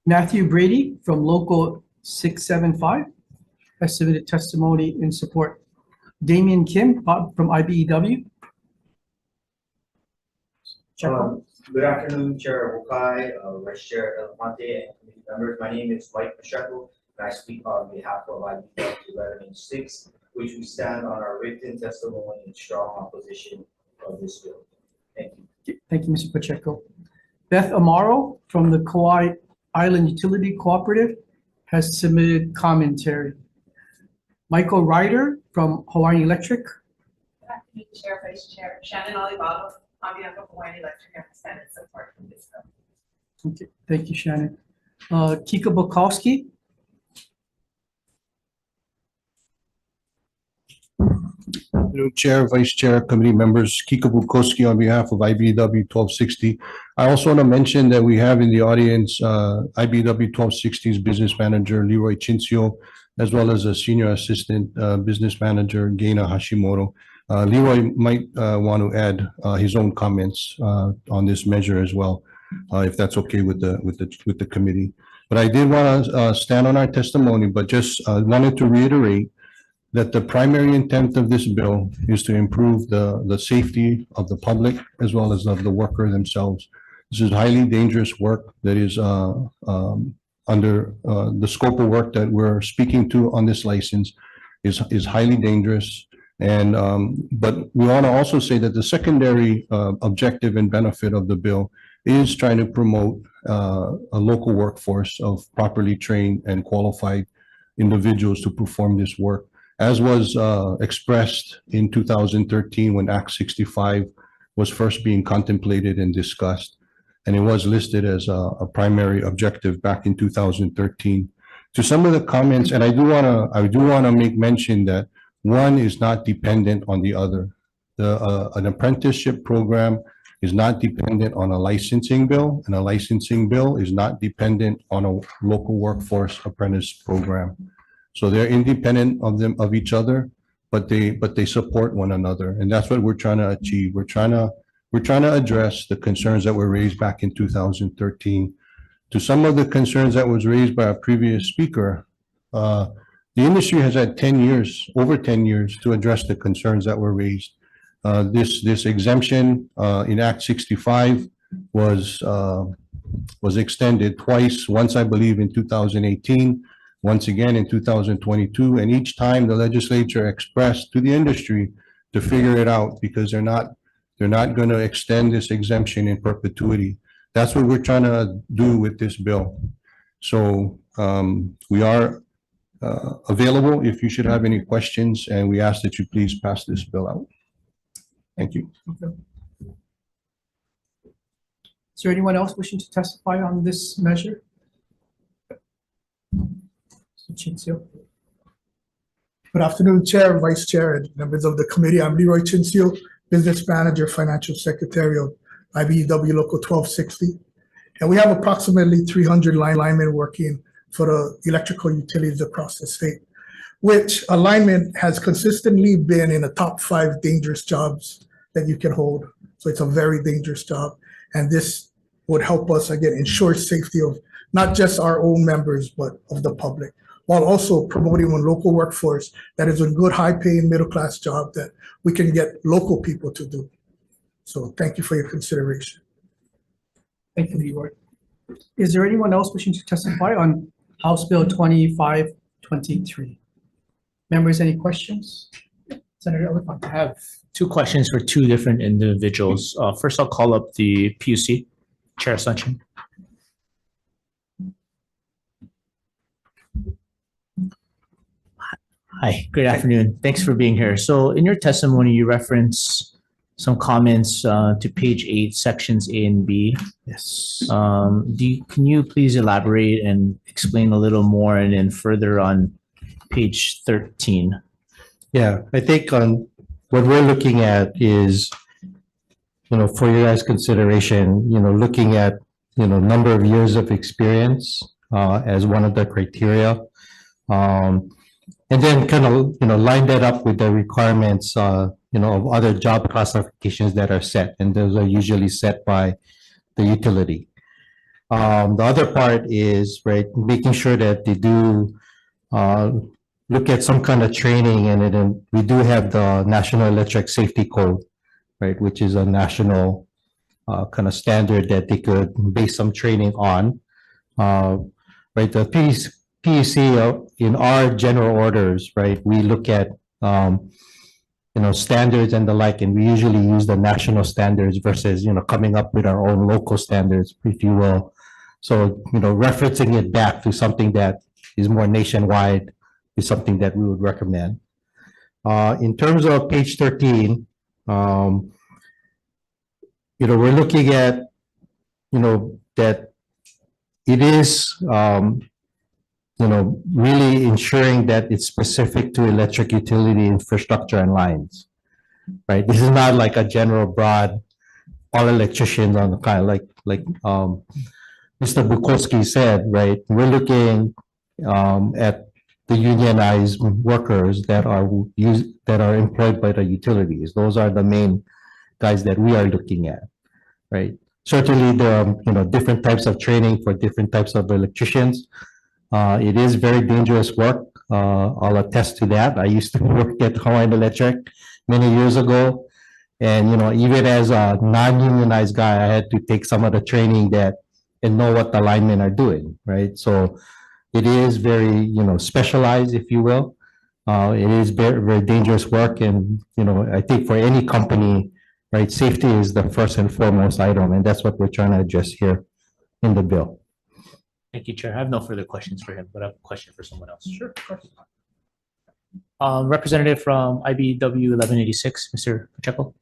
Matthew Brady from Local 675 has submitted testimony in support. Damian Kim from IBEW. Good afternoon, Chair Wokai, Vice Chair Elefante, and committee members. My name is Mike Pacheco, and I speak on behalf of IBEW 11H6, which we stand on our written testimony in strong opposition of this bill. Thank you. Thank you, Mr. Pacheco. Beth Amaro from the Kauai Island Utility Cooperative has submitted commentary. Michael Ryder from Hawai'i Electric. Good afternoon, Chair, Vice Chair. Shannon Olivalo on behalf of Hawai'i Electric and stand in support from this bill. Okay, thank you, Shannon. Kika Bukowski. Hello, Chair, Vice Chair, committee members, Kika Bukowski on behalf of IBEW 1260. I also want to mention that we have in the audience IBEW 1260's business manager, Leroy Chincio, as well as a senior assistant business manager, Gaina Hashimoto. Leroy might want to add his own comments on this measure as well, if that's okay with the committee. But I did want to stand on our testimony, but just wanted to reiterate that the primary intent of this bill is to improve the safety of the public as well as of the worker themselves. This is highly dangerous work that is under the scope of work that we're speaking to on this license is highly dangerous. And but we want to also say that the secondary objective and benefit of the bill is trying to promote a local workforce of properly trained and qualified individuals to perform this work, as was expressed in 2013 when Act 65 was first being contemplated and discussed. And it was listed as a primary objective back in 2013. To some of the comments, and I do want to make mention that one is not dependent on the other. An apprenticeship program is not dependent on a licensing bill, and a licensing bill is not dependent on a local workforce apprentice program. So they're independent of each other, but they support one another, and that's what we're trying to achieve. We're trying to address the concerns that were raised back in 2013. To some of the concerns that was raised by a previous speaker, the industry has had over 10 years to address the concerns that were raised. This exemption in Act 65 was extended twice, once I believe in 2018, once again in 2022, and each time the legislature expressed to the industry to figure it out because they're not going to extend this exemption in perpetuity. That's what we're trying to do with this bill. So We are available if you should have any questions, and we ask that you please pass this bill out. Thank you. Okay. Is there anyone else wishing to testify on this measure? Mr. Chinzio. Good afternoon, Chair, Vice Chair, and members of the committee. I'm Leroy Chinzio, Business Manager, Financial Secretary of IBEW Local 1260. And we have approximately 300 linemen working for the electrical utilities across the state, which alignment has consistently been in the top 5 dangerous jobs that you can hold. So it's a very dangerous job. And this would help us, again, ensure safety of not just our own members, but of the public, while also promoting a local workforce that is a good, high-paying, middle-class job that we can get local people to do. So thank you for your consideration. Thank you, Leroy. Is there anyone else wishing to testify on House Bill 2523? Members, any questions? Senator Elefante. I have 2 questions for 2 different individuals. First, I'll call up the PUC, Chair Sunchin. Hi, good afternoon. Thanks for being here. So in your testimony, you reference some comments to page 8, sections A and B. Yes. Can you please elaborate and explain a little more, and then further on page 13? Yeah, I think what we're looking at is, for your guys' consideration, looking at, number of years of experience as one of the criteria. And then kind of, line that up with the requirements, of other job classifications that are set, and those are usually set by the utility. The other part is, right, making sure that they do look at some kind of training, and then we do have the National Electric Safety Code, right, which is a national kind of standard that they could base some training on. Right, the PUC in our general orders, right, we look at standards and the like, and we usually use the national standards versus coming up with our own local standards, if you will. So referencing it back to something that is more nationwide is something that we would recommend. In terms of page 13, we're looking at that it is really ensuring that it's specific to electric utility infrastructure and lines, right? This is not like a general broad, all electricians on the kind of like Mr. Bukowski said, right? We're looking at the unionized workers that are employed by the utilities. Those are the main guys that we are looking at, right? Certainly there are different types of training for different types of electricians. It is very dangerous work. I'll attest to that. I used to work at Hawai'i Electric many years ago. And, even as a non-unionized guy, I had to take some of the training and know what the linemen are doing, right? So it is very, specialized, if you will. It is very, very dangerous work. And, I think for any company, right, safety is the first and foremost item. And that's what we're trying to address here in the bill. Thank you, Chair. I have no further questions for him, but I have a question for someone else. Sure, of course. Representative from IBEW 1186, Mr. Pacheco.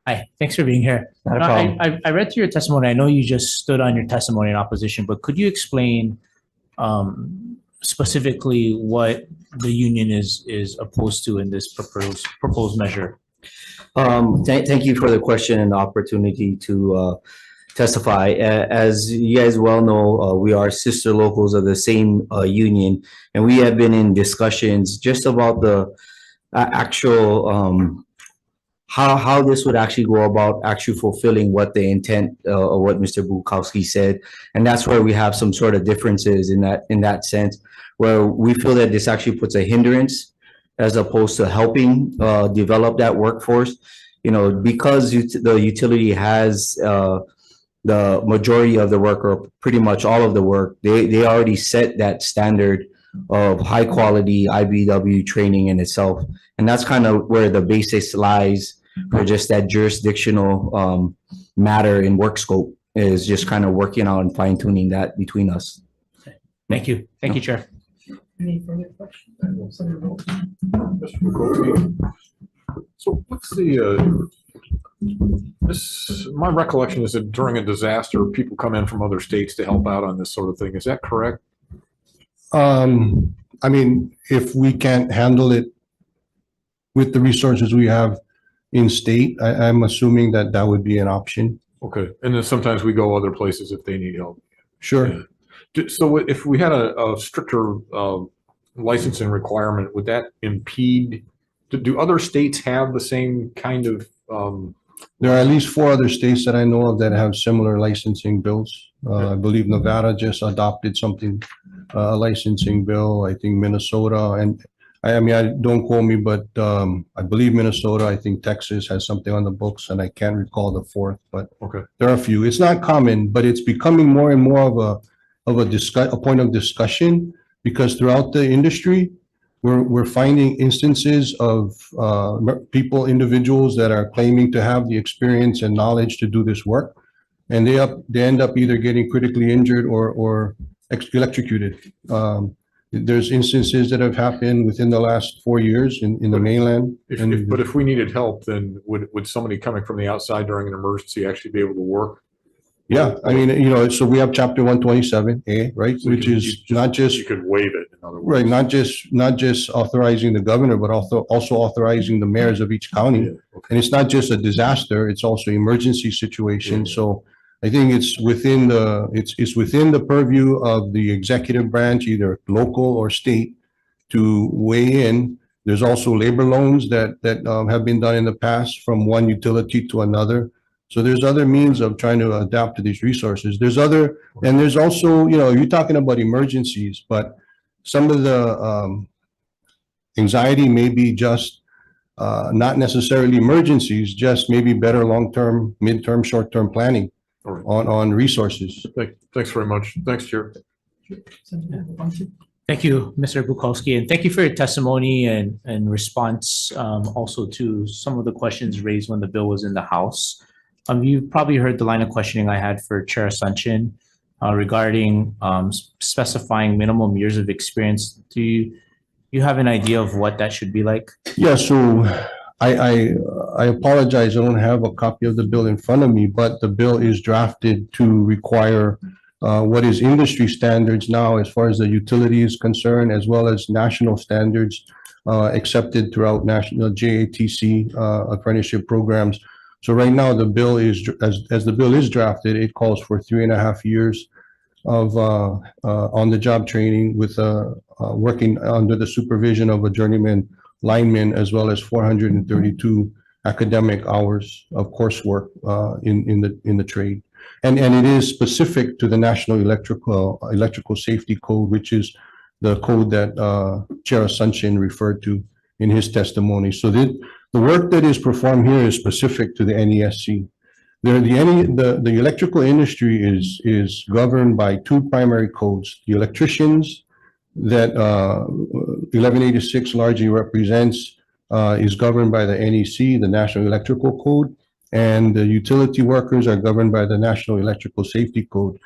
Hi, thanks for being here. Not a problem. I read through your testimony. I know you just stood on your testimony in opposition, but could you explain specifically what the union is opposed to in this proposed measure? Thank you for the question and the opportunity to testify. As you guys well know, we are sister locals of the same union, and we have been in discussions just about the actual how this would actually go about actually fulfilling what the intent of what Mr. Bukowski said. And that's where we have some sort of differences in that sense, where we feel that this actually puts a hindrance as opposed to helping develop that workforce. Because the utility has the majority of the work, or pretty much all of the work, they already set that standard of high quality IBEW training in itself. And that's kind of where the basis lies for just that jurisdictional matter in work scope. is just kind of working out and fine tuning that between us. Thank you. Thank you, Chair. Any further questions? Mr. McCoy. So what's my recollection is that during a disaster, people come in from other states to help out on this sort of thing. Is that correct? I mean, if we can't handle it with the resources we have in state, I'm assuming that that would be an option. Okay. And then sometimes we go other places if they need help. Sure. So if we had a stricter licensing requirement, would that impede? Do other states have the same kind of? There are at least 4 other states that I know of that have similar licensing bills. I believe Nevada just adopted something, a licensing bill. I think Minnesota, and I mean, don't quote me, but I believe Minnesota. I think Texas has something on the books, and I can't recall the 4th. But okay, there are a few. It's not common, but it's becoming more and more of a point of discussion, because throughout the industry, we're finding instances of individuals that are claiming to have the experience and knowledge to do this work, and they end up either getting critically injured or electrocuted. There's instances that have happened within the last 4 years in the mainland. But if we needed help, then would somebody coming from the outside during an emergency actually be able to work? Yeah, I mean, so we have Chapter 127A, right, which is not just, you could waive it, in other words. right, not just authorizing the governor, but also authorizing the mayors of each county. And it's not just a disaster; it's also emergency situation. So I think it's within the purview of the executive branch, either local or state, to weigh in. There's also labor loans that have been done in the past from one utility to another. So there's other means of trying to adapt to these resources. There's also, you're talking about emergencies, but some of the anxiety may be just not necessarily emergencies, just maybe better long-term, mid-term, short-term planning on resources. Thanks very much. Thanks, Chair. Thank you, Mr. Bukowski, and thank you for your testimony and response also to some of the questions raised when the bill was in the House. You've probably heard the line of questioning I had for Chair Asuncion regarding specifying minimum years of experience. Do you have an idea of what that should be like? Yeah, so I apologize, I don't have a copy of the bill in front of me, but the bill is drafted to require what is industry standards now as far as the utility is concerned, as well as national standards accepted throughout national JATC apprenticeship programs. So right now, the bill is, as the bill is drafted, it calls for 3.5 years of on-the-job training with working under the supervision of a journeyman lineman, as well as 432 academic hours of coursework in the trade. And it is specific to the National Electrical Safety Code, which is the code that Chair Asuncion referred to in his testimony. So the work that is performed here is specific to the NESC. The electrical industry is governed by 2 primary codes. The electricians that 1186 largely represents is governed by the NEC, the National Electrical Code, and the utility workers are governed by the National Electrical Safety Code.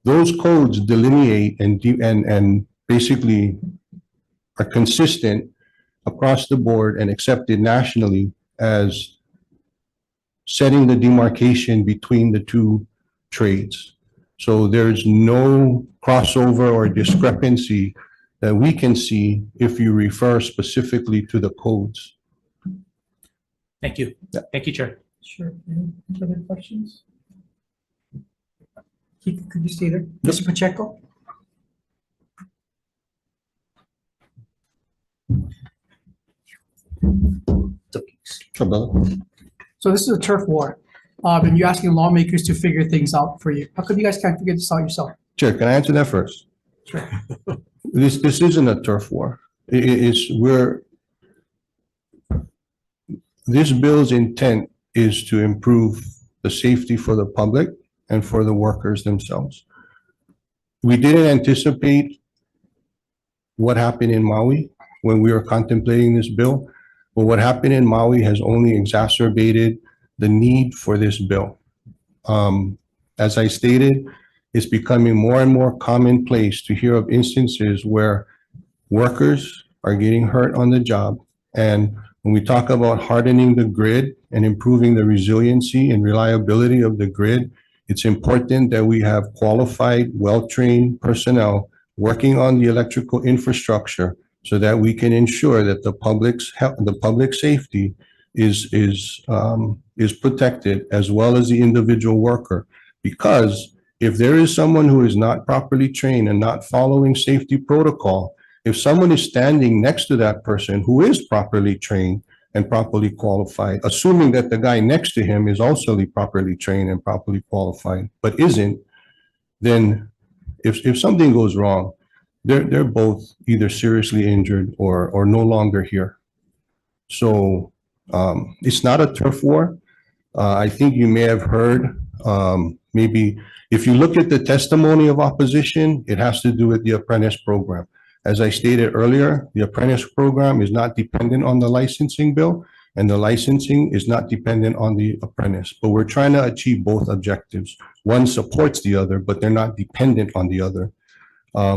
Those codes delineate and basically are consistent across the board and accepted nationally as setting the demarcation between the 2 trades. So there's no crossover or discrepancy that we can see if you refer specifically to the codes. Thank you. Thank you, Chair. Sure. Any further questions? Could you stay there? Mr. Pacheco? So this is a turf war, and you're asking lawmakers to figure things out for you. How come you guys can't figure this out yourself? Chair, can I answer that first? Sure. This isn't a turf war. This bill's intent is to improve the safety for the public and for the workers themselves. We didn't anticipate what happened in Maui when we were contemplating this bill. But what happened in Maui has only exacerbated the need for this bill. As I stated, it's becoming more and more commonplace to hear of instances where workers are getting hurt on the job. And when we talk about hardening the grid and improving the resiliency and reliability of the grid, it's important that we have qualified, well-trained personnel working on the electrical infrastructure so that we can ensure that the public's health, the public safety is protected, as well as the individual worker. Because if there is someone who is not properly trained and not following safety protocol, if someone is standing next to that person who is properly trained and properly qualified, assuming that the guy next to him is also properly trained and properly qualified, but isn't, then if something goes wrong, they're both either seriously injured or no longer here. So it's not a turf war. I think you may have heard, maybe if you look at the testimony of opposition, it has to do with the apprentice program. As I stated earlier, the apprentice program is not dependent on the licensing bill, and the licensing is not dependent on the apprentice. But we're trying to achieve both objectives. One supports the other, but they're not dependent on the other.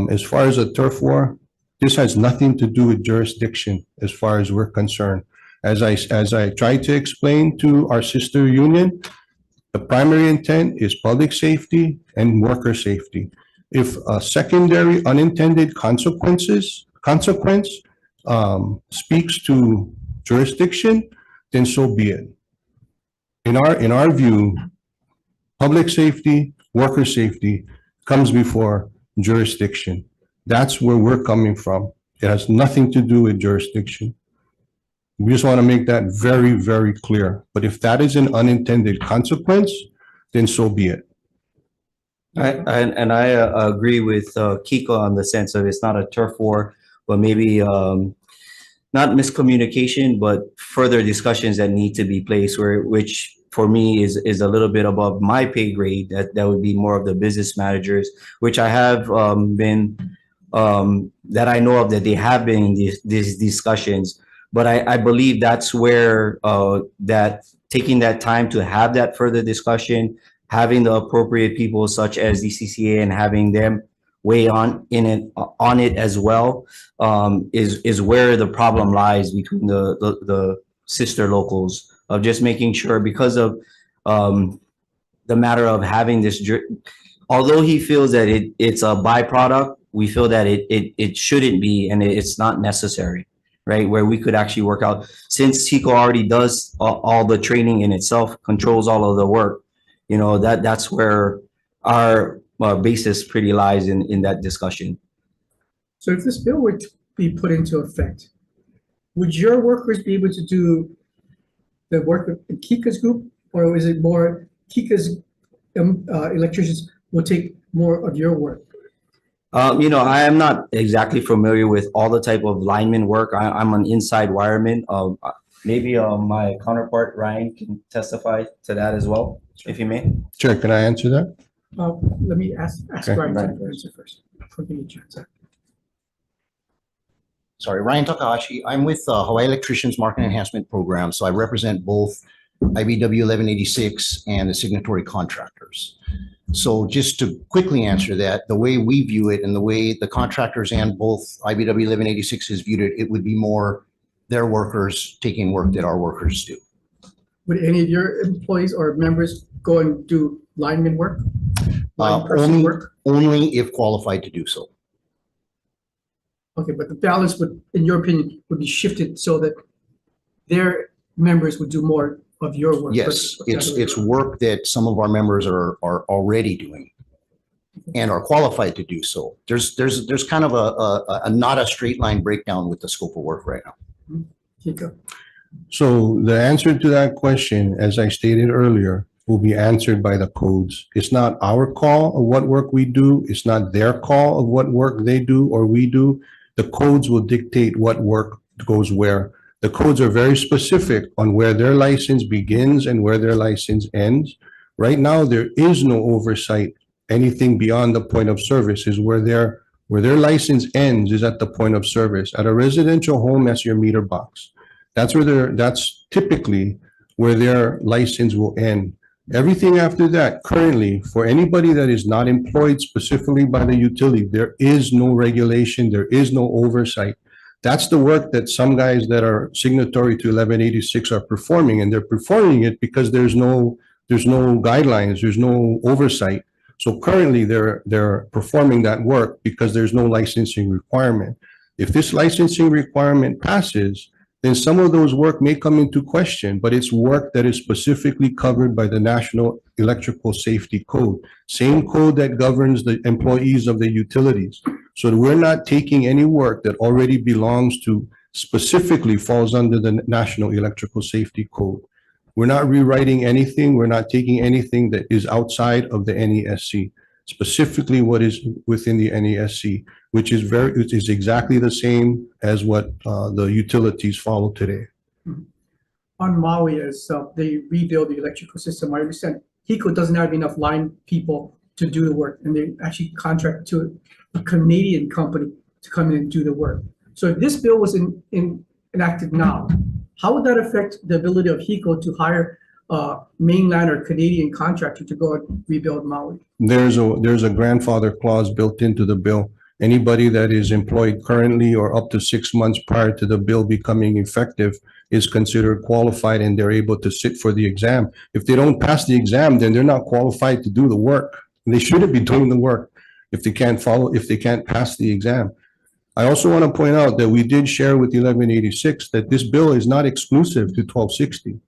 As far as a turf war, this has nothing to do with jurisdiction as far as we're concerned. As I tried to explain to our sister union, the primary intent is public safety and worker safety. If a secondary unintended consequence speaks to jurisdiction, then so be it. In our view, public safety, worker safety comes before jurisdiction. That's where we're coming from. It has nothing to do with jurisdiction. We just want to make that very, very clear. But if that is an unintended consequence, then so be it. I agree with Kiko on the sense of it's not a turf war, but maybe not miscommunication, but further discussions that need to be placed, which for me is a little bit above my pay grade. That would be more of the business managers, which I have been that I know of, that they have been in these discussions. But I believe that's where that taking that time to have that further discussion, having the appropriate people such as the CCA and having them weigh on it as well, is where the problem lies between the sister locals, of just making sure, because of the matter of having this, although he feels that it's a byproduct, we feel that it shouldn't be, and it's not necessary, right? Where we could actually work out, since Tico already does all the training in itself, controls all of the work, you know, that's where our basis pretty lies in that discussion. So if this bill were to be put into effect, would your workers be able to do the work of Kika's group, or is it more Kika's electricians will take more of your work? You know, I am not exactly familiar with all the type of lineman work. I'm an inside wireman. Maybe my counterpart Ryan can testify to that as well, if you may. Sure, can I answer that? Let me ask Okay. Ryan to answer first. Give me a chance. Sorry, Ryan Takahashi. I'm with Hawai'i Electricians Market Enhancement Program. So I represent both IBW 1186 and the signatory contractors. So just to quickly answer that, the way we view it and the way the contractors and both IBW 1186 has viewed it, it would be more their workers taking work that our workers do. Would any of your employees or members go and do lineman work? Only if qualified to do so. Okay, but the balance would, in your opinion, would be shifted so that their members would do more of your work. Yes, it's work that some of our members are already doing and are qualified to do so. There's kind of a not a straight line breakdown with the scope of work right now. So the answer to that question, as I stated earlier, will be answered by the codes. It's not our call of what work we do. It's not their call of what work they do or we do. The codes will dictate what work goes where. The codes are very specific on where their license begins and where their license ends. Right now, there is no oversight. Anything beyond the point of service is where their license ends, is at the point of service. At a residential home, that's your meter box. That's typically where their license will end. Everything after that, currently, for anybody that is not employed specifically by the utility, there is no regulation, there is no oversight. That's the work that some guys that are signatory to 1186 are performing, and they're performing it because there's no guidelines, there's no oversight. So currently, they're performing that work because there's no licensing requirement. If this licensing requirement passes, then some of those work may come into question, but it's work that is specifically covered by the National Electrical Safety Code, same code that governs the employees of the utilities. So we're not taking any work that already belongs to, specifically falls under the National Electrical Safety Code. We're not rewriting anything. We're not taking anything that is outside of the NESC, specifically what is within the NESC, which is exactly the same as what the utilities follow today. On Maui, as they rebuild the electrical system, I understand HECO doesn't have enough line people to do the work, and they actually contract to a Canadian company to come in and do the work. So if this bill was enacted now, how would that affect the ability of HECO to hire a mainland or Canadian contractor to go and rebuild Maui? There's a grandfather clause built into the bill. Anybody that is employed currently or up to 6 months prior to the bill becoming effective is considered qualified, and they're able to sit for the exam. If they don't pass the exam, then they're not qualified to do the work. And they shouldn't be doing the work if they can't pass the exam. I also want to point out that we did share with 1186 that this bill is not exclusive to 1260.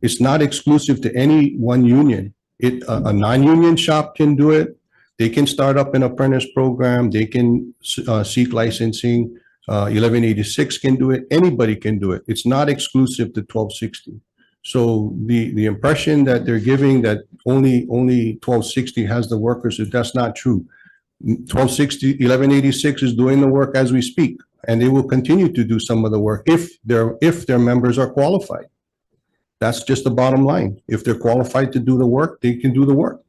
It's not exclusive to any one union. A non-union shop can do it. They can start up an apprentice program. They can seek licensing. 1186 can do it. Anybody can do it. It's not exclusive to 1260. So the impression that they're giving that only 1260 has the workers, that's not true. 1186 is doing the work as we speak, and they will continue to do some of the work if their members are qualified. That's just the bottom line. If they're qualified to do the work, they can do the work.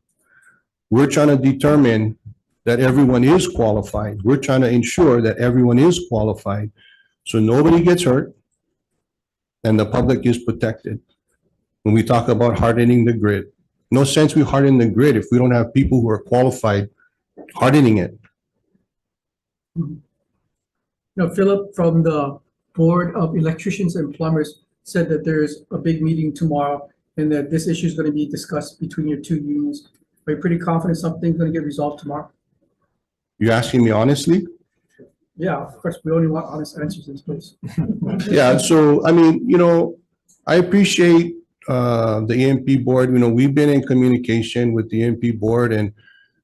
We're trying to determine that everyone is qualified. We're trying to ensure that everyone is qualified, so nobody gets hurt and the public is protected. When we talk about hardening the grid, no sense we harden the grid if we don't have people who are qualified hardening it. Now, Philip from the Board of Electricians and Plumbers said that there's a big meeting tomorrow and that this issue is going to be discussed between your two unions. Are you pretty confident something's going to get resolved tomorrow? You're asking me honestly? Yeah, of course, we only want honest answers in this place. Yeah, so I mean, I appreciate the EMP board. We've been in communication with the EMP board, and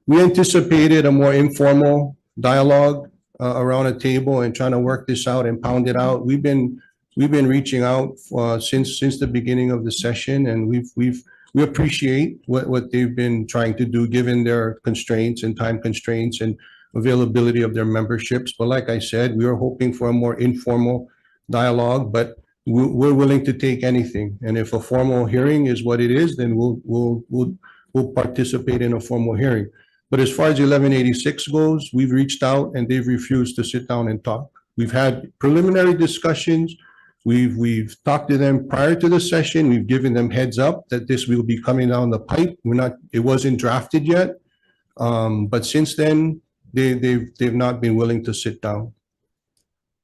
we anticipated a more informal dialogue around a table and trying to work this out and pound it out. We've been reaching out since the beginning of the session, and we appreciate what they've been trying to do given their constraints and time constraints and availability of their memberships. But like I said, we are hoping for a more informal dialogue, but we're willing to take anything. And if a formal hearing is what it is, then we'll participate in a formal hearing. But as far as 1186 goes, we've reached out and they've refused to sit down and talk. We've had preliminary discussions. We've talked to them prior to the session. We've given them heads up that this will be coming down the pipe. It wasn't drafted yet. But since then, they've not been willing to sit down.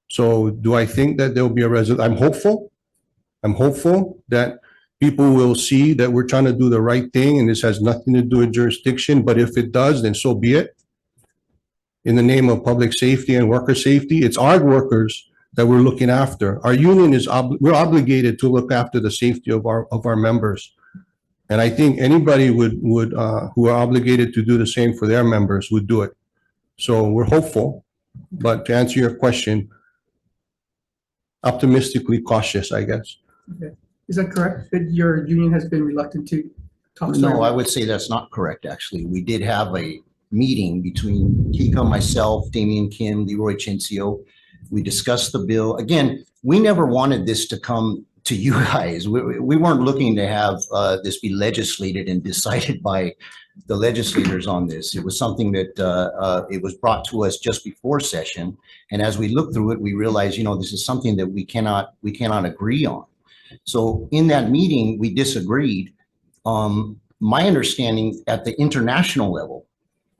So do I think that there'll be a resolution? I'm hopeful. I'm hopeful that people will see that we're trying to do the right thing and this has nothing to do with jurisdiction. But if it does, then so be it. In the name of public safety and worker safety, it's our workers that we're looking after. Our union we're obligated to look after the safety of our members. And I think anybody who are obligated to do the same for their members would do it. So we're hopeful, but to answer your question, optimistically cautious, I guess. Okay. Is that correct, that your union has been reluctant to talk? No, I would say that's not correct, actually. We did have a meeting between Kika, myself, Damian Kim, Leroy Chincio. We discussed the bill. Again, we never wanted this to come to you guys. We weren't looking to have this be legislated and decided by the legislators on this. It was something that it was brought to us just before session. And as we looked through it, we realized, this is something that we cannot agree on. So in that meeting, we disagreed. my understanding at the international level,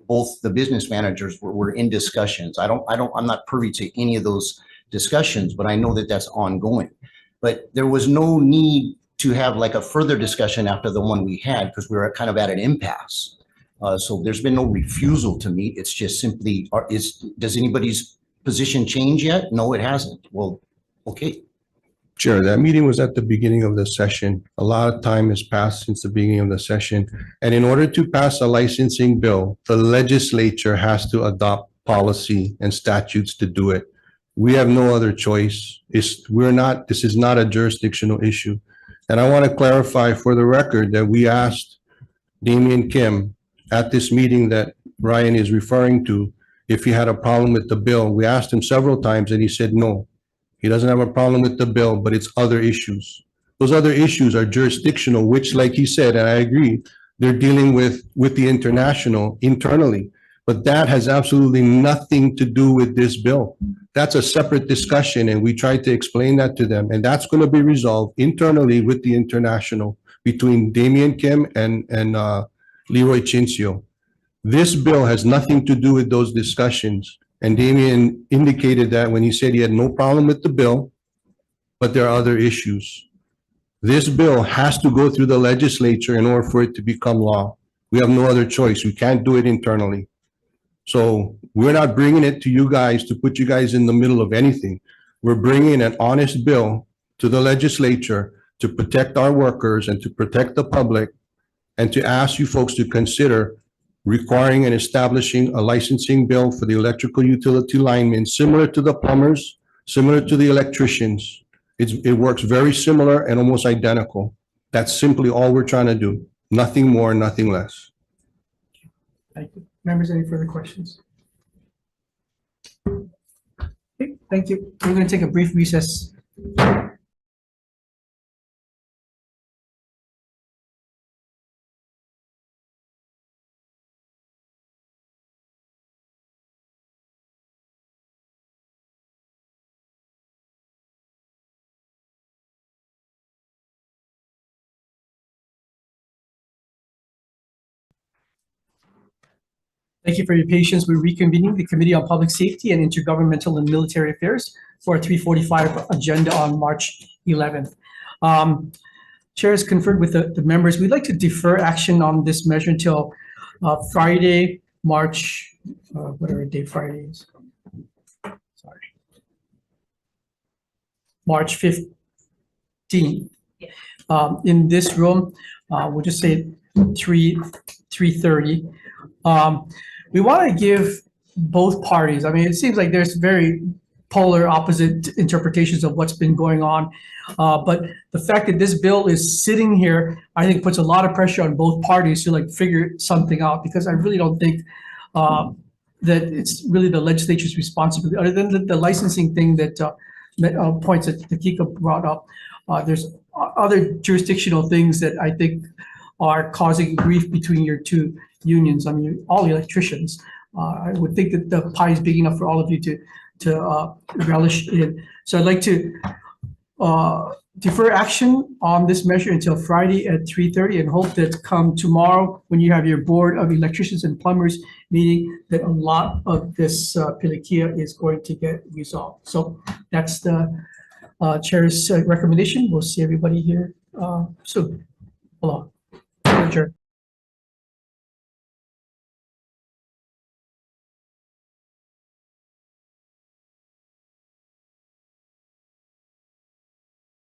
both the business managers were in discussions. I'm not privy to any of those discussions, but I know that that's ongoing. But there was no need to have like a further discussion after the one we had because we were kind of at an impasse. So there's been no refusal to meet. It's just simply, does anybody's position change yet? No, it hasn't. Well, okay. Chair, that meeting was at the beginning of the session. A lot of time has passed since the beginning of the session. And in order to pass a licensing bill, the legislature has to adopt policy and statutes to do it. We have no other choice. This is not a jurisdictional issue. And I want to clarify for the record that we asked Damian Kim at this meeting that Ryan is referring to, if he had a problem with the bill. We asked him several times and he said no. He doesn't have a problem with the bill, but it's other issues. Those other issues are jurisdictional, which, like he said, and I agree, they're dealing with the international internally. But that has absolutely nothing to do with this bill. That's a separate discussion, and we tried to explain that to them. And that's going to be resolved internally with the international between Damian Kim and Leroy Chincio. This bill has nothing to do with those discussions. And Damian indicated that when he said he had no problem with the bill, but there are other issues. This bill has to go through the legislature in order for it to become law. We have no other choice. We can't do it internally. So we're not bringing it to you guys to put you guys in the middle of anything. We're bringing an honest bill to the legislature to protect our workers and to protect the public and to ask you folks to consider requiring and establishing a licensing bill for the electrical utility linemen, similar to the plumbers, similar to the electricians. It works very similar and almost identical. That's simply all we're trying to do. Nothing more, nothing less. Thank you. Members, any further questions? Okay, thank you. We're going to take a brief recess. Thank you for your patience. We're reconvening the Committee on Public Safety and Intergovernmental and Military Affairs for a 3:45 agenda on March 11th. Chair has conferred with the members. We'd like to defer action on this measure until Friday, March, whatever day Friday is. Sorry. March 15th. In this room, we'll just say 3:30. We want to give both parties, I mean, it seems like there's very polar opposite interpretations of what's been going on. But the fact that this bill is sitting here, I think puts a lot of pressure on both parties to like figure something out, because I really don't think that it's really the legislature's responsibility, other than the licensing thing that points that Kika brought up. There's other jurisdictional things that I think are causing grief between your two unions. I mean, all electricians. I would think that the pie is big enough for all of you to relish in. So I'd like to defer action on this measure until Friday at 3:30, and hope that come tomorrow, when you have your board of electricians and plumbers meeting, that a lot of this pilikia is going to get resolved. So that's the chair's recommendation. We'll see everybody here soon. Hold on. Adjourn.